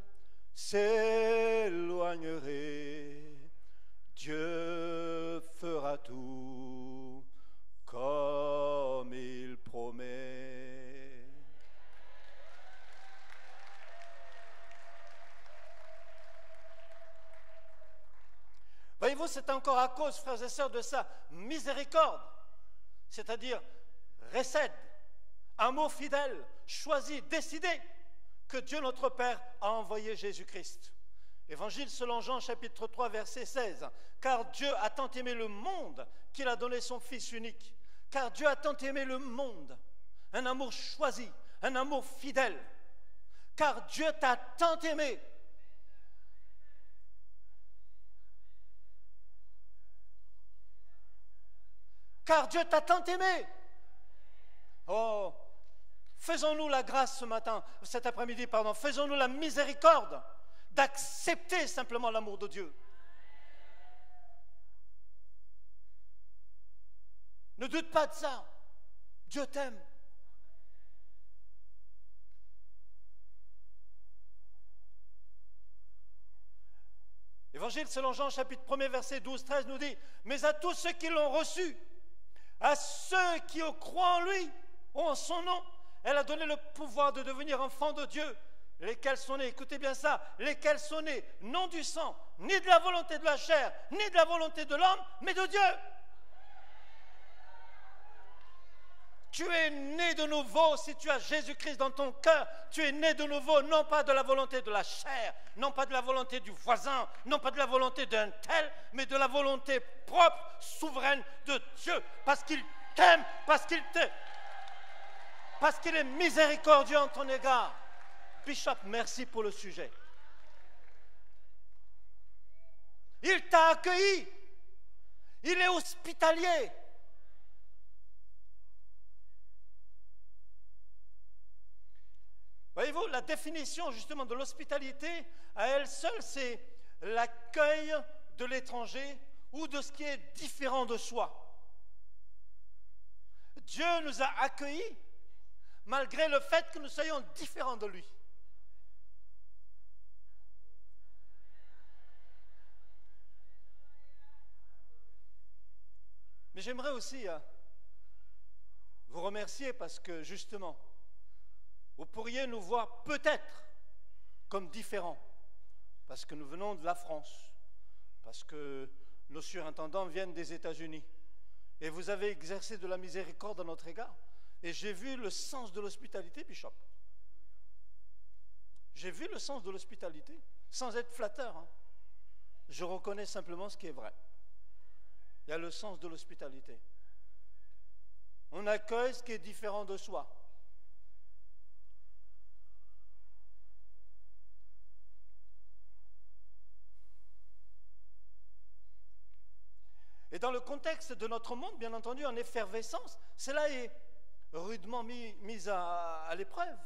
s'éloigneraient, Dieu fera tout comme il promet. Voyez-vous, c'est encore à cause, frères et sœurs, de sa miséricorde, c'est-à-dire récède, amour fidèle, choisi, décidé, que Dieu notre Père a envoyé Jésus-Christ. Évangile selon Jean, chapitre 3, verset 16. Car Dieu a tant aimé le monde qu'il a donné son Fils unique. Car Dieu a tant aimé le monde, un amour choisi, un amour fidèle. Car Dieu t'a tant aimé. Car Dieu t'a tant aimé. Oh, faisons-nous la grâce ce matin, cet après-midi, pardon, faisons-nous la miséricorde d'accepter simplement l'amour de Dieu. Ne doute pas de ça. Dieu t'aime. Évangile selon Jean, chapitre 1er, verset 12-13 nous dit: mais à tous ceux qui l'ont reçu, à ceux qui croient en lui, ou en son nom, elle a donné le pouvoir de devenir enfants de Dieu, lesquels sont nés, écoutez bien ça, lesquels sont nés, non du sang, ni de la volonté de la chair, ni de la volonté de l'homme, mais de Dieu. Tu es né de nouveau si tu as Jésus-Christ dans ton cœur. Tu es né de nouveau, non pas de la volonté de la chair, non pas de la volonté du voisin, non pas de la volonté d'un tel, mais de la volonté propre, souveraine de Dieu. Parce qu'il t'aime, parce qu'il est miséricordieux en ton égard. Bishop, merci pour le sujet. Il t'a accueilli. Il est hospitalier. Voyez-vous, la définition justement de l'hospitalité, à elle seule, c'est l'accueil de l'étranger ou de ce qui est différent de soi. Dieu nous a accueillis malgré le fait que nous soyons différents de lui. Mais j'aimerais aussi vous remercier parce que justement, vous pourriez nous voir peut-être comme différents, parce que nous venons de la France, parce que nos surintendants viennent des États-Unis, et vous avez exercé de la miséricorde à notre égard. Et j'ai vu le sens de l'hospitalité, Bishop. J'ai vu le sens de l'hospitalité, sans être flatteur. Hein. Je reconnais simplement ce qui est vrai. Il y a le sens de l'hospitalité. On accueille ce qui est différent de soi. Et dans le contexte de notre monde, bien entendu, en effervescence, cela est rudement mis à l'épreuve.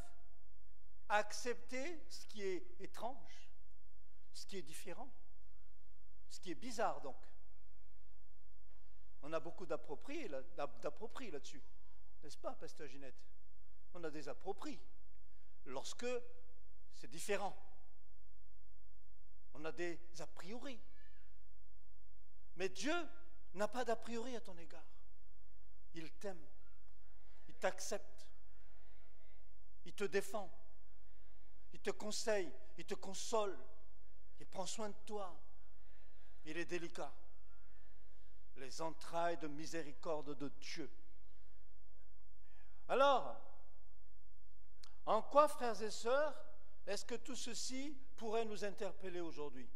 Accepter ce qui est étrange, ce qui est différent, ce qui est bizarre donc. On a beaucoup d'appropriés là-dessus, n'est-ce pas, Pasteur Ginette? On a des appropriés lorsque c'est différent. On a des a priori. Mais Dieu n'a pas d'a priori à ton égard. Il t'aime, il t'accepte, il te défend, il te conseille, il te console, il prend soin de toi, il est délicat. Les entrailles de miséricorde de Dieu. Alors, en quoi, frères et sœurs, est-ce que tout ceci pourrait nous interpeller aujourd'hui?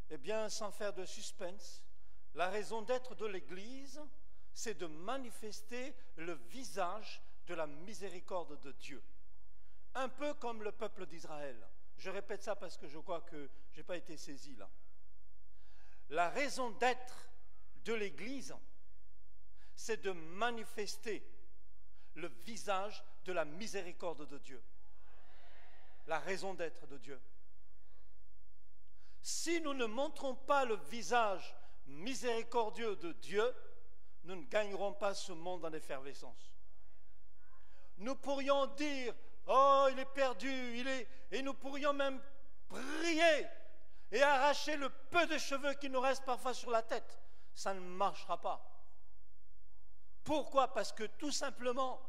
Eh bien, sans faire de suspense, La raison d'être de l'Église, c'est de manifester le visage de la miséricorde de Dieu. Un peu comme le peuple d'Israël. Je répète ça parce que je crois que je n'ai pas été saisi là. La raison d'être de l'Église, c'est de manifester le visage de la miséricorde de Dieu. La raison d'être de Dieu. Si nous ne montrons pas le visage miséricordieux de Dieu, nous ne gagnerons pas ce monde en effervescence. Nous pourrions dire, oh, il est perdu, et nous pourrions même prier et arracher le peu de cheveux qui nous restent parfois sur la tête. Ça ne marchera pas. Pourquoi? Parce que tout simplement,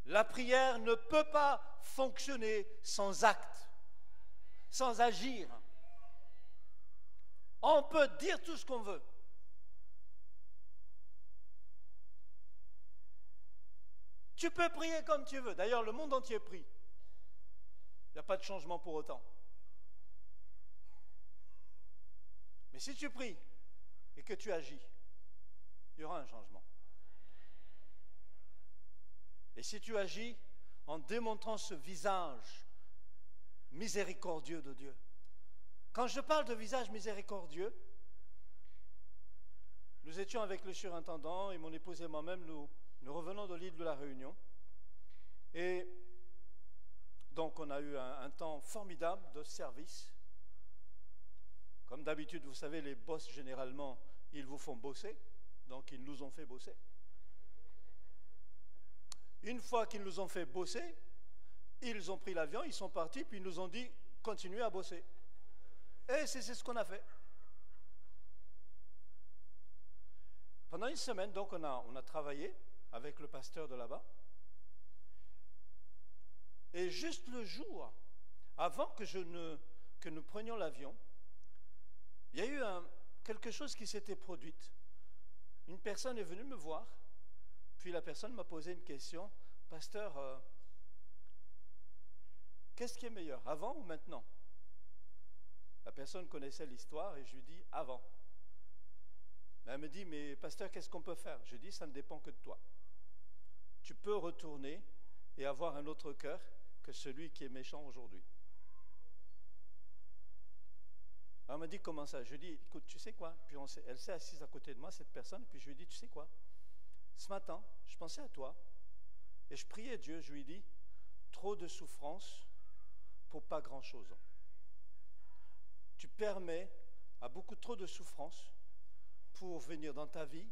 la prière ne peut pas fonctionner sans acte, sans agir. On peut dire tout ce qu'on veut. Tu peux prier comme tu veux. D'ailleurs, le monde entier prie. Il n'y a pas de changement pour autant. Mais si tu pries et que tu agis, il y aura un changement. Et si tu agis en démontrant ce visage miséricordieux de Dieu. Quand je parle de visage miséricordieux, nous étions avec le surintendant et mon épouse et moi-même, nous revenons de l'île de la Réunion. Et donc on a eu un temps formidable de service. Comme d'habitude, vous savez, les boss, généralement, ils vous font bosser. Donc ils nous ont fait bosser. Une fois qu'ils nous ont fait bosser, ils ont pris l'avion, ils sont partis, puis ils nous ont dit, continuez à bosser. Et c'est ce qu'on a fait. Pendant une semaine, donc, on a travaillé avec le pasteur de là-bas. Et juste le jour, avant que nous prenions l'avion, il y a eu quelque chose qui s'était produit. Une personne est venue me voir, puis la personne m'a posé une question. Pasteur, qu'est-ce qui est meilleur, avant ou maintenant? La personne connaissait l'histoire et je lui dis avant. Elle me dit, mais pasteur, qu'est-ce qu'on peut faire? Je dis, ça ne dépend que de toi. Tu peux retourner et avoir un autre cœur que celui qui est méchant aujourd'hui. Elle me dit, comment ça? Je lui dis, écoute, tu sais quoi? Puis elle s'est assise à côté de moi, cette personne, puis je lui ai dit, tu sais quoi? Ce matin, je pensais à toi et je priais Dieu, je lui ai dit, trop de souffrance pour pas grand-chose. Tu permets à beaucoup trop de souffrance pour venir dans ta vie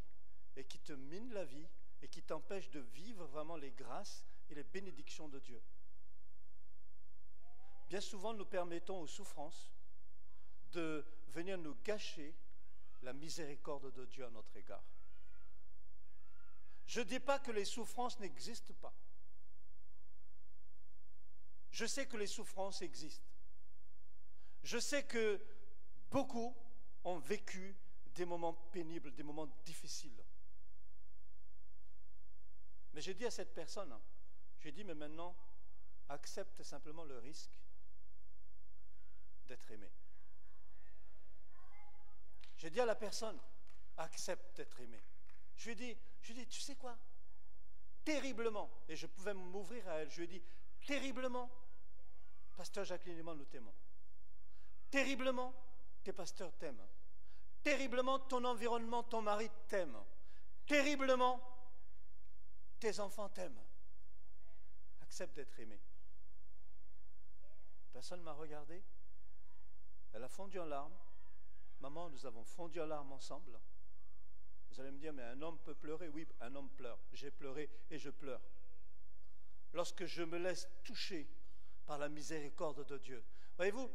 et qui te mine la vie et qui t'empêche de vivre vraiment les grâces et les bénédictions de Dieu. Bien souvent, nous permettons aux souffrances de venir nous gâcher la miséricorde de Dieu à notre égard. Je ne dis pas que les souffrances n'existent pas. Je sais que les souffrances existent. Je sais que beaucoup ont vécu des moments pénibles, des moments difficiles. Mais j'ai dit à cette personne, j'ai dit, mais maintenant, accepte simplement le risque d'être aimé. J'ai dit à la personne, accepte d'être aimé. Je lui ai dit, tu sais quoi? Terriblement, et je pouvais m'ouvrir à elle, je lui ai dit, terriblement, pasteur Jacqueline et moi, nous t'aimons. Terriblement, tes pasteurs t'aiment. Terriblement, ton environnement, ton mari t'aime. Terriblement, tes enfants t'aiment. Accepte d'être aimé. Personne ne m'a regardé. Elle a fondu en larmes. Maman, nous avons fondu en larmes ensemble. Vous allez me dire, mais un homme peut pleurer? Oui, un homme pleure. J'ai pleuré et je pleure. Lorsque je me laisse toucher par la miséricorde de Dieu. Voyez-vous,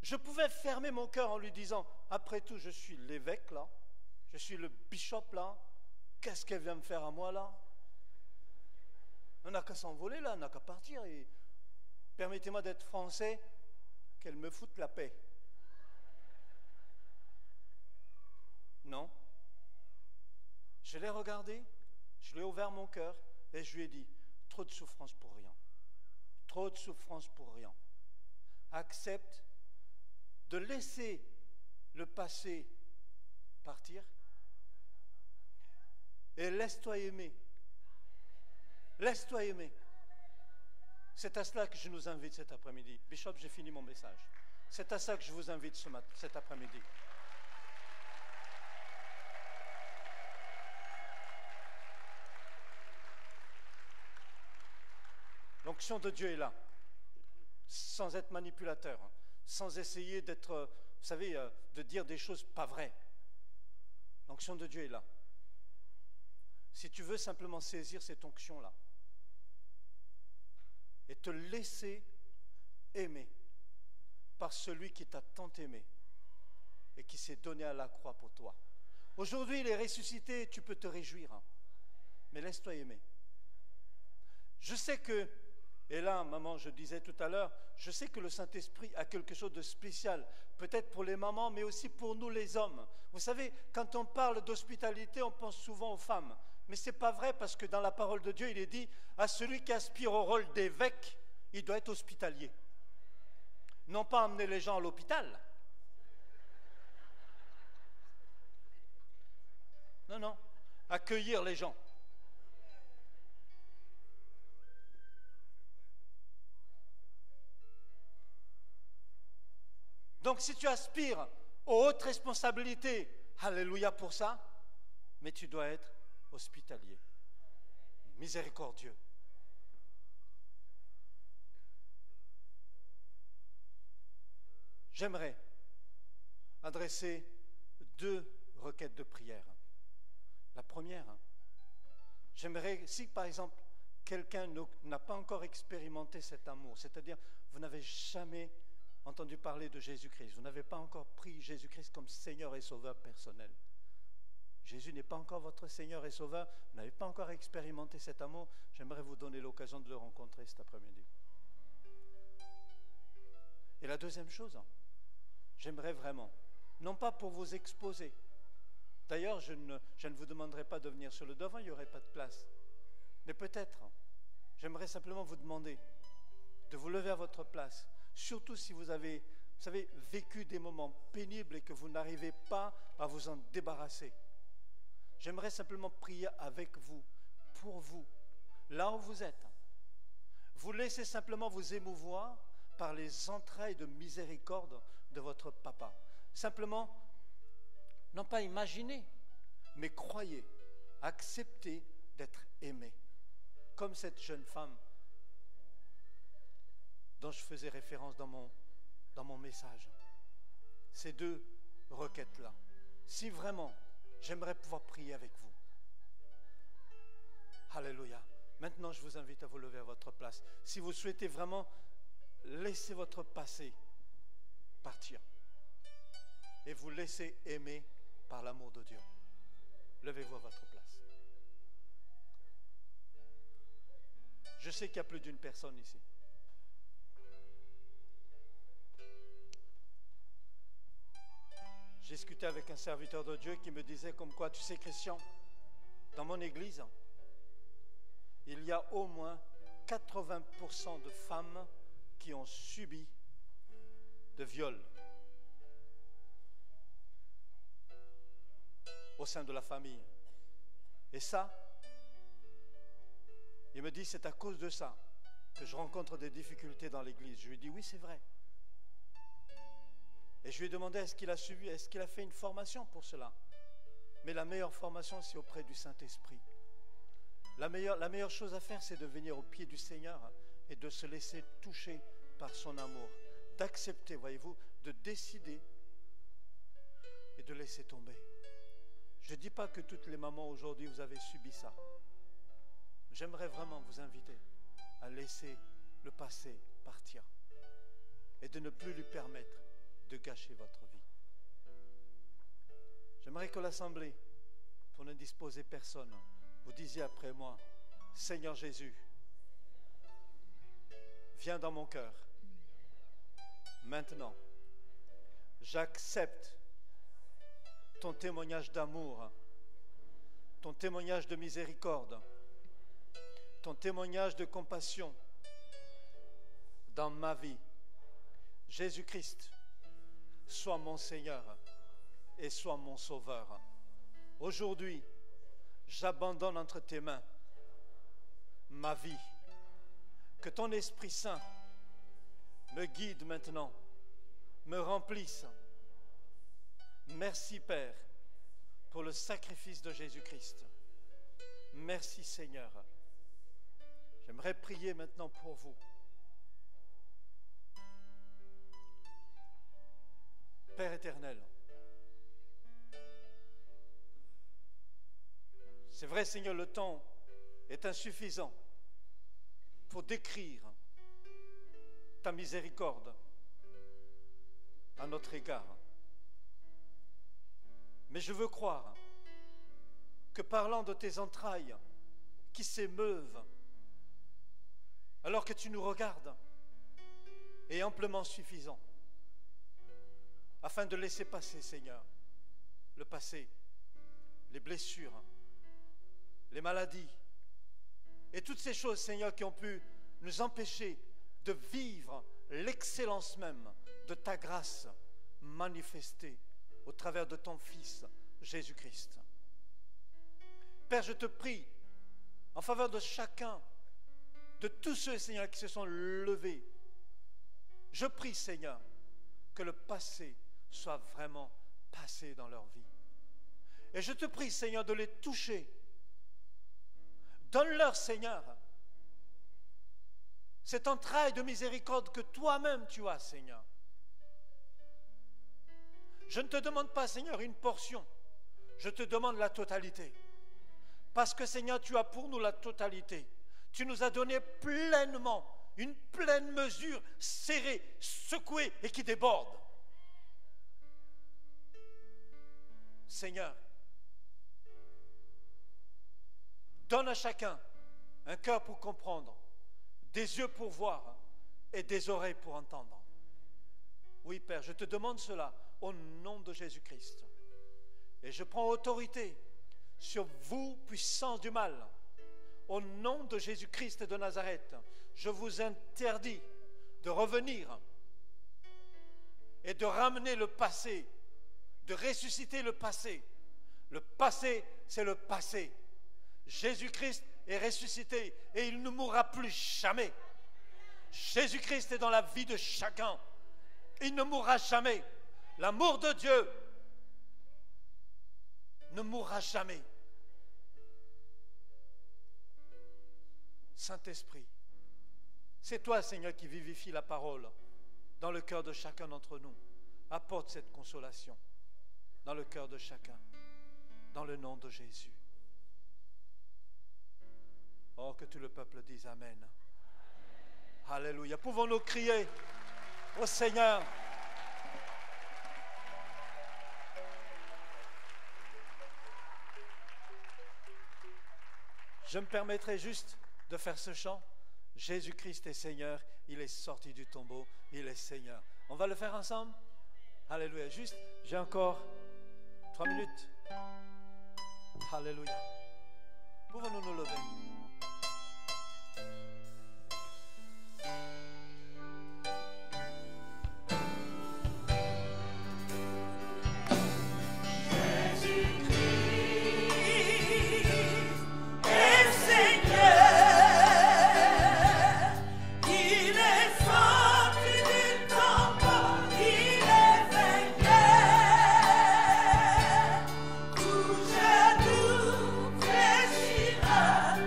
je pouvais fermer mon cœur en lui disant, après tout, je suis l'évêque là, je suis le bishop là, qu'est-ce qu'elle vient me faire à moi là? On n'a qu'à s'envoler là, on n'a qu'à partir et permettez-moi d'être français, qu'elle me foute la paix. Non. Je l'ai regardé, je lui ai ouvert mon cœur et je lui ai dit, trop de souffrance pour rien. Trop de souffrance pour rien. Accepte de laisser le passé partir et laisse-toi aimer. Laisse-toi aimer. C'est à cela que je nous invite cet après-midi. Bishop, j'ai fini mon message. C'est à ça que je vous invite cet après-midi. L'onction de Dieu est là, sans être manipulateur, sans essayer d'être, vous savez, de dire des choses pas vraies. L'onction de Dieu est là. Si tu veux simplement saisir cette onction-là et te laisser aimer par celui qui t'a tant aimé et qui s'est donné à la croix pour toi. Aujourd'hui, il est ressuscité, tu peux te réjouir, hein, mais laisse-toi aimer. Je sais que, et là, maman, je disais tout à l'heure, je sais que le Saint-Esprit a quelque chose de spécial, peut-être pour les mamans, mais aussi pour nous les hommes. Vous savez, quand on parle d'hospitalité, on pense souvent aux femmes. Mais ce n'est pas vrai, parce que dans la parole de Dieu, il est dit, à celui qui aspire au rôle d'évêque, il doit être hospitalier. Non pas emmener les gens à l'hôpital. Non, non. Accueillir les gens. Donc si tu aspires aux hautes responsabilités, alléluia pour ça, mais tu dois être hospitalier, miséricordieux. J'aimerais adresser 2 requêtes de prière. La première, j'aimerais, si par exemple quelqu'un n'a pas encore expérimenté cet amour, c'est-à-dire vous n'avez jamais entendu parler de Jésus-Christ, vous n'avez pas encore pris Jésus-Christ comme Seigneur et Sauveur personnel. Jésus n'est pas encore votre Seigneur et Sauveur, vous n'avez pas encore expérimenté cet amour, j'aimerais vous donner l'occasion de le rencontrer cet après-midi. Et la deuxième chose, j'aimerais vraiment, non pas pour vous exposer, d'ailleurs je ne vous demanderai pas de venir sur le devant, il n'y aurait pas de place, mais peut-être, j'aimerais simplement vous demander de vous lever à votre place, surtout si vous avez, vous savez, vécu des moments pénibles et que vous n'arrivez pas à vous en débarrasser. J'aimerais simplement prier avec vous, pour vous, là où vous êtes. Vous laissez simplement vous émouvoir par les entrailles de miséricorde de votre papa. Simplement, non pas imaginer, mais croyez, acceptez d'être aimé. Comme cette jeune femme dont je faisais référence dans mon message. Ces 2 requêtes-là. Si vraiment, j'aimerais pouvoir prier avec vous. Alléluia. Maintenant, je vous invite à vous lever à votre place. Si vous souhaitez vraiment laisser votre passé partir et vous laisser aimer par l'amour de Dieu, levez-vous à votre place. Je sais qu'il y a plus d'une personne ici. J'ai discuté avec un serviteur de Dieu qui me disait comme quoi, tu sais Christian, dans mon église, il y a au moins 80% de femmes qui ont subi de viols au sein de la famille. Et ça, il me dit, c'est à cause de ça que je rencontre des difficultés dans l'église. Je lui ai dit, oui, c'est vrai. Et je lui ai demandé, est-ce qu'il a suivi, est-ce qu'il a fait une formation pour cela? Mais la meilleure formation, c'est auprès du Saint-Esprit. La meilleure chose à faire, c'est de venir au pied du Seigneur et de se laisser toucher par son amour. D'accepter, voyez-vous, de décider et de laisser tomber. Je ne dis pas que toutes les mamans aujourd'hui, vous avez subi ça. J'aimerais vraiment vous inviter à laisser le passé partir et de ne plus lui permettre de gâcher votre vie. J'aimerais que l'Assemblée, pour ne disposer personne, vous disiez après moi, Seigneur Jésus, viens dans mon cœur. Maintenant, j'accepte ton témoignage d'amour, ton témoignage de miséricorde, ton témoignage de compassion dans ma vie. Jésus-Christ, sois mon Seigneur et sois mon sauveur. Aujourd'hui, j'abandonne entre tes mains ma vie. Que ton Esprit Saint me guide maintenant, me remplisse. Merci Père pour le sacrifice de Jésus-Christ. Merci Seigneur. J'aimerais prier maintenant pour vous. Père éternel, c'est vrai Seigneur, le temps est insuffisant pour décrire ta miséricorde à notre égard. Mais je veux croire que parlant de tes entrailles qui s'émeuvent alors que tu nous regardes est amplement suffisant afin de laisser passer, Seigneur, le passé, les blessures, les maladies et toutes ces choses, Seigneur, qui ont pu nous empêcher de vivre l'excellence même de ta grâce manifestée au travers de ton Fils Jésus-Christ. Père, je te prie en faveur de chacun, de tous ceux, Seigneur, qui se sont levés. Je prie, Seigneur, que le passé soit vraiment passé dans leur vie. Et je te prie, Seigneur, de les toucher. Donne-leur, Seigneur, cette entraille de miséricorde que toi-même tu as, Seigneur. Je ne te demande pas, Seigneur, une portion. Je te demande la totalité. Parce que, Seigneur, tu as pour nous la totalité. Tu nous as donné pleinement, une pleine mesure serrée, secouée et qui déborde. Seigneur, donne à chacun un cœur pour comprendre, des yeux pour voir et des oreilles pour entendre. Oui, Père, je te demande cela au nom de Jésus-Christ. Et je prends autorité sur vous, puissance du mal. Au nom de Jésus-Christ de Nazareth, je vous interdis de revenir et de ramener le passé, de ressusciter le passé. Le passé, c'est le passé. Jésus-Christ est ressuscité et il ne mourra plus jamais. Jésus-Christ est dans la vie de chacun. Il ne mourra jamais. L'amour de Dieu ne mourra jamais. Saint-Esprit, c'est toi, Seigneur, qui vivifie la parole dans le cœur de chacun d'entre nous. Apporte cette consolation dans le cœur de chacun, dans le nom de Jésus. Oh, que tout le peuple dise Amen. Alléluia. Pouvons-nous crier au Seigneur? Je me permettrai juste de faire ce chant. Jésus-Christ est Seigneur, il est sorti du tombeau, il est Seigneur. On va le faire ensemble? Alléluia. Juste, j'ai encore 3 minutes. Alléluia. Pouvons-nous nous lever? Tout genou fléchira.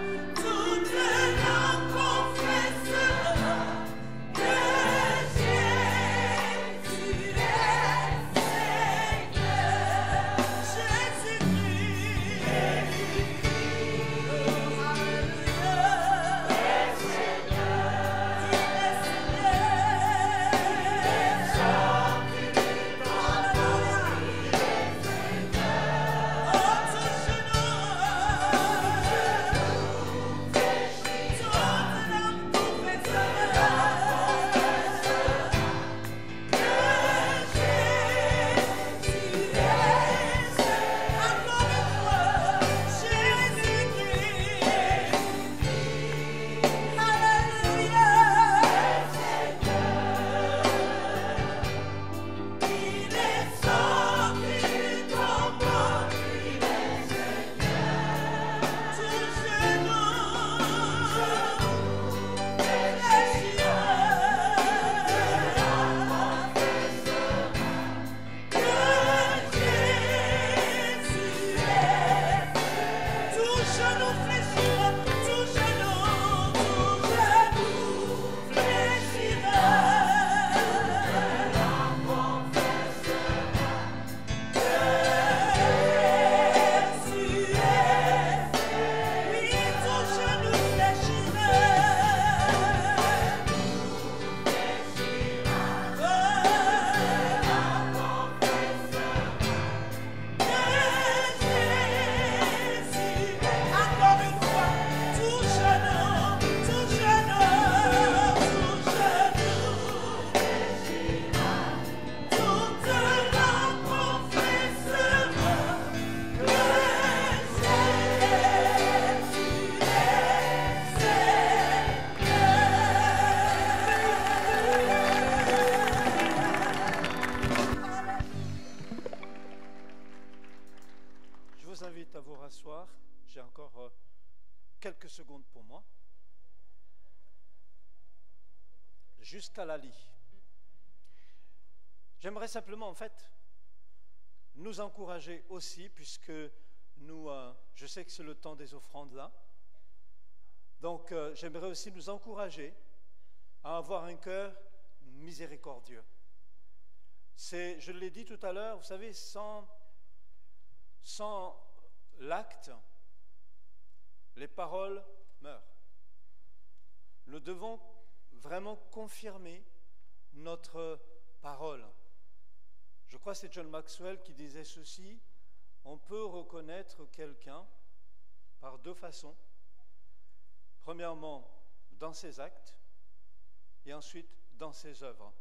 jusqu'à la lie. J'aimerais simplement en fait nous encourager aussi, puisque je sais que c'est le temps des offrandes là, donc j'aimerais aussi nous encourager à avoir un cœur miséricordieux. Je l'ai dit tout à l'heure, vous savez, sans l'acte, les paroles meurent. Nous devons vraiment confirmer notre parole. Je crois que c'est John Maxwell qui disait ceci: on peut reconnaître quelqu'un par deux façons. Premièrement, dans ses actes, et ensuite dans ses œuvres.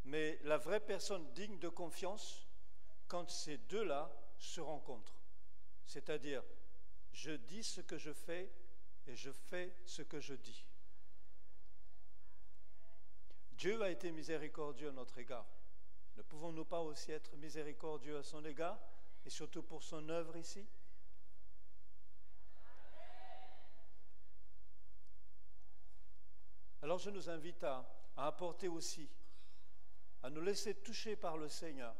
Mais la vraie personne digne de confiance, quand ces deux-là se rencontrent, c'est-à-dire je dis ce que je fais et je fais ce que je dis. Dieu a été miséricordieux à notre égard. Ne pouvons-nous pas aussi être miséricordieux à son égard, et surtout pour son œuvre ici? Alors je nous invite à apporter aussi, à nous laisser toucher par le Seigneur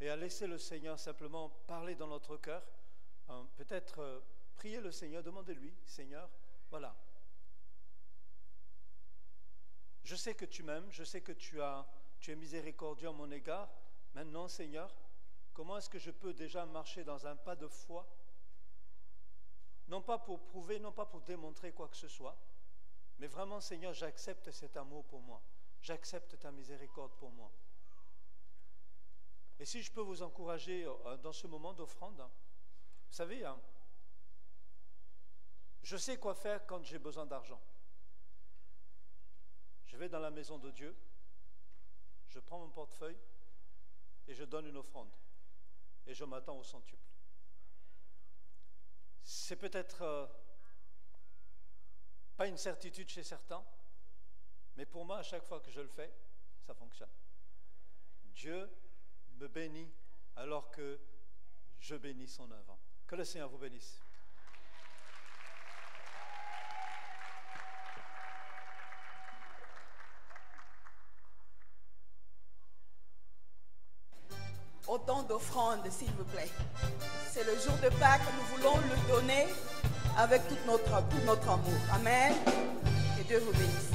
et à laisser le Seigneur simplement parler dans notre cœur. Peut-être prier le Seigneur, demandez-lui: Seigneur, voilà. Je sais que tu m'aimes, je sais que tu es miséricordieux à mon égard. Maintenant, Seigneur, comment est-ce que je peux déjà marcher dans un pas de foi? Non pas pour prouver, non pas pour démontrer quoi que ce soit, mais vraiment, Seigneur, j'accepte cet amour pour moi. J'accepte ta miséricorde pour moi. Et si je peux vous encourager dans ce moment d'offrande, vous savez, je sais quoi faire quand j'ai besoin d'argent. Je vais dans la maison de Dieu, je prends mon portefeuille et je donne une offrande. Et je m'attends au centuple. C'est peut-être pas une certitude chez certains, mais pour moi, à chaque fois que je le fais, ça fonctionne. Dieu me bénit alors que je bénis son œuvre. Que le Seigneur vous bénisse. Autant d'offrandes, s'il vous plaît. C'est le jour de Pâques, nous voulons le donner avec tout notre amour. Amen. Que Dieu vous bénisse.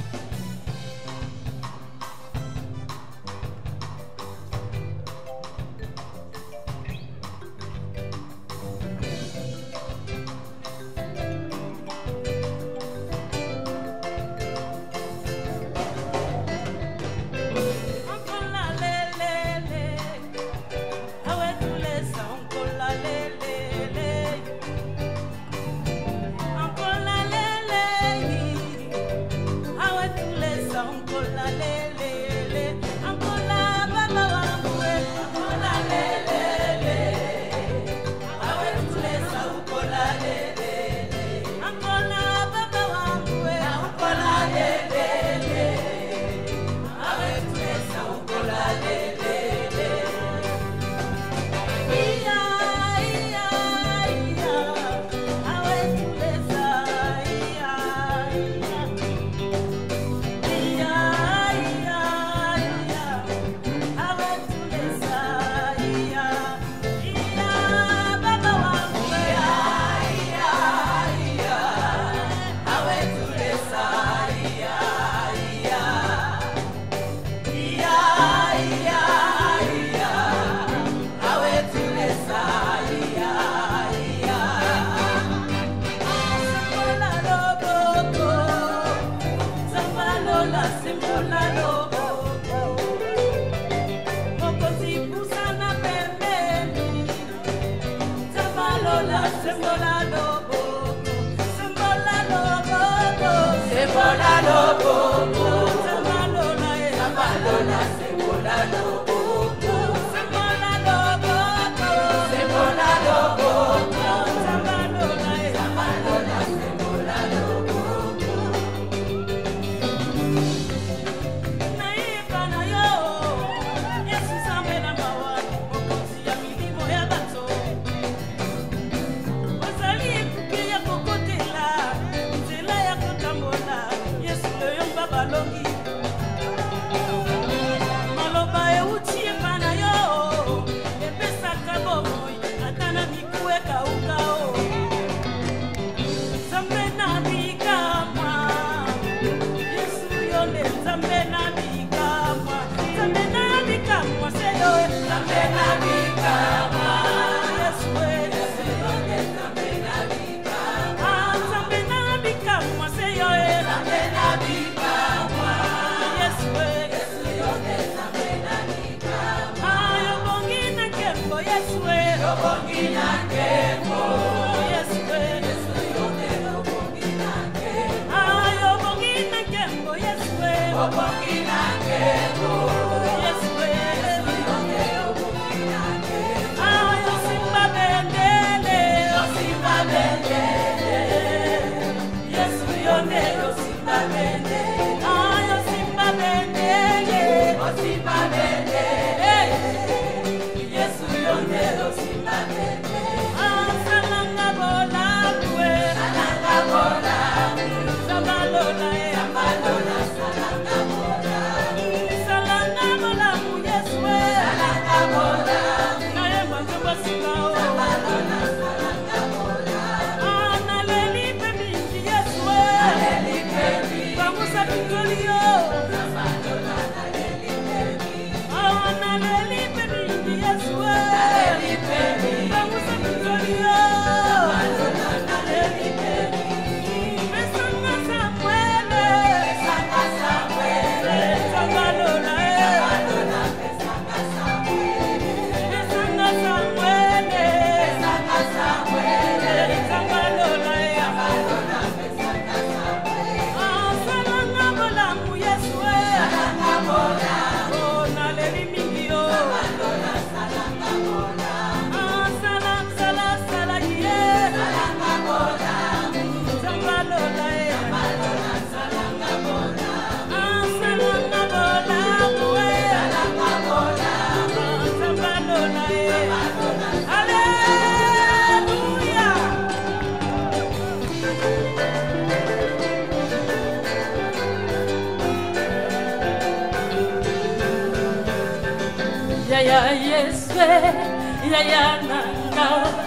Yes, Yaya Yeswe, Yaya Nanga.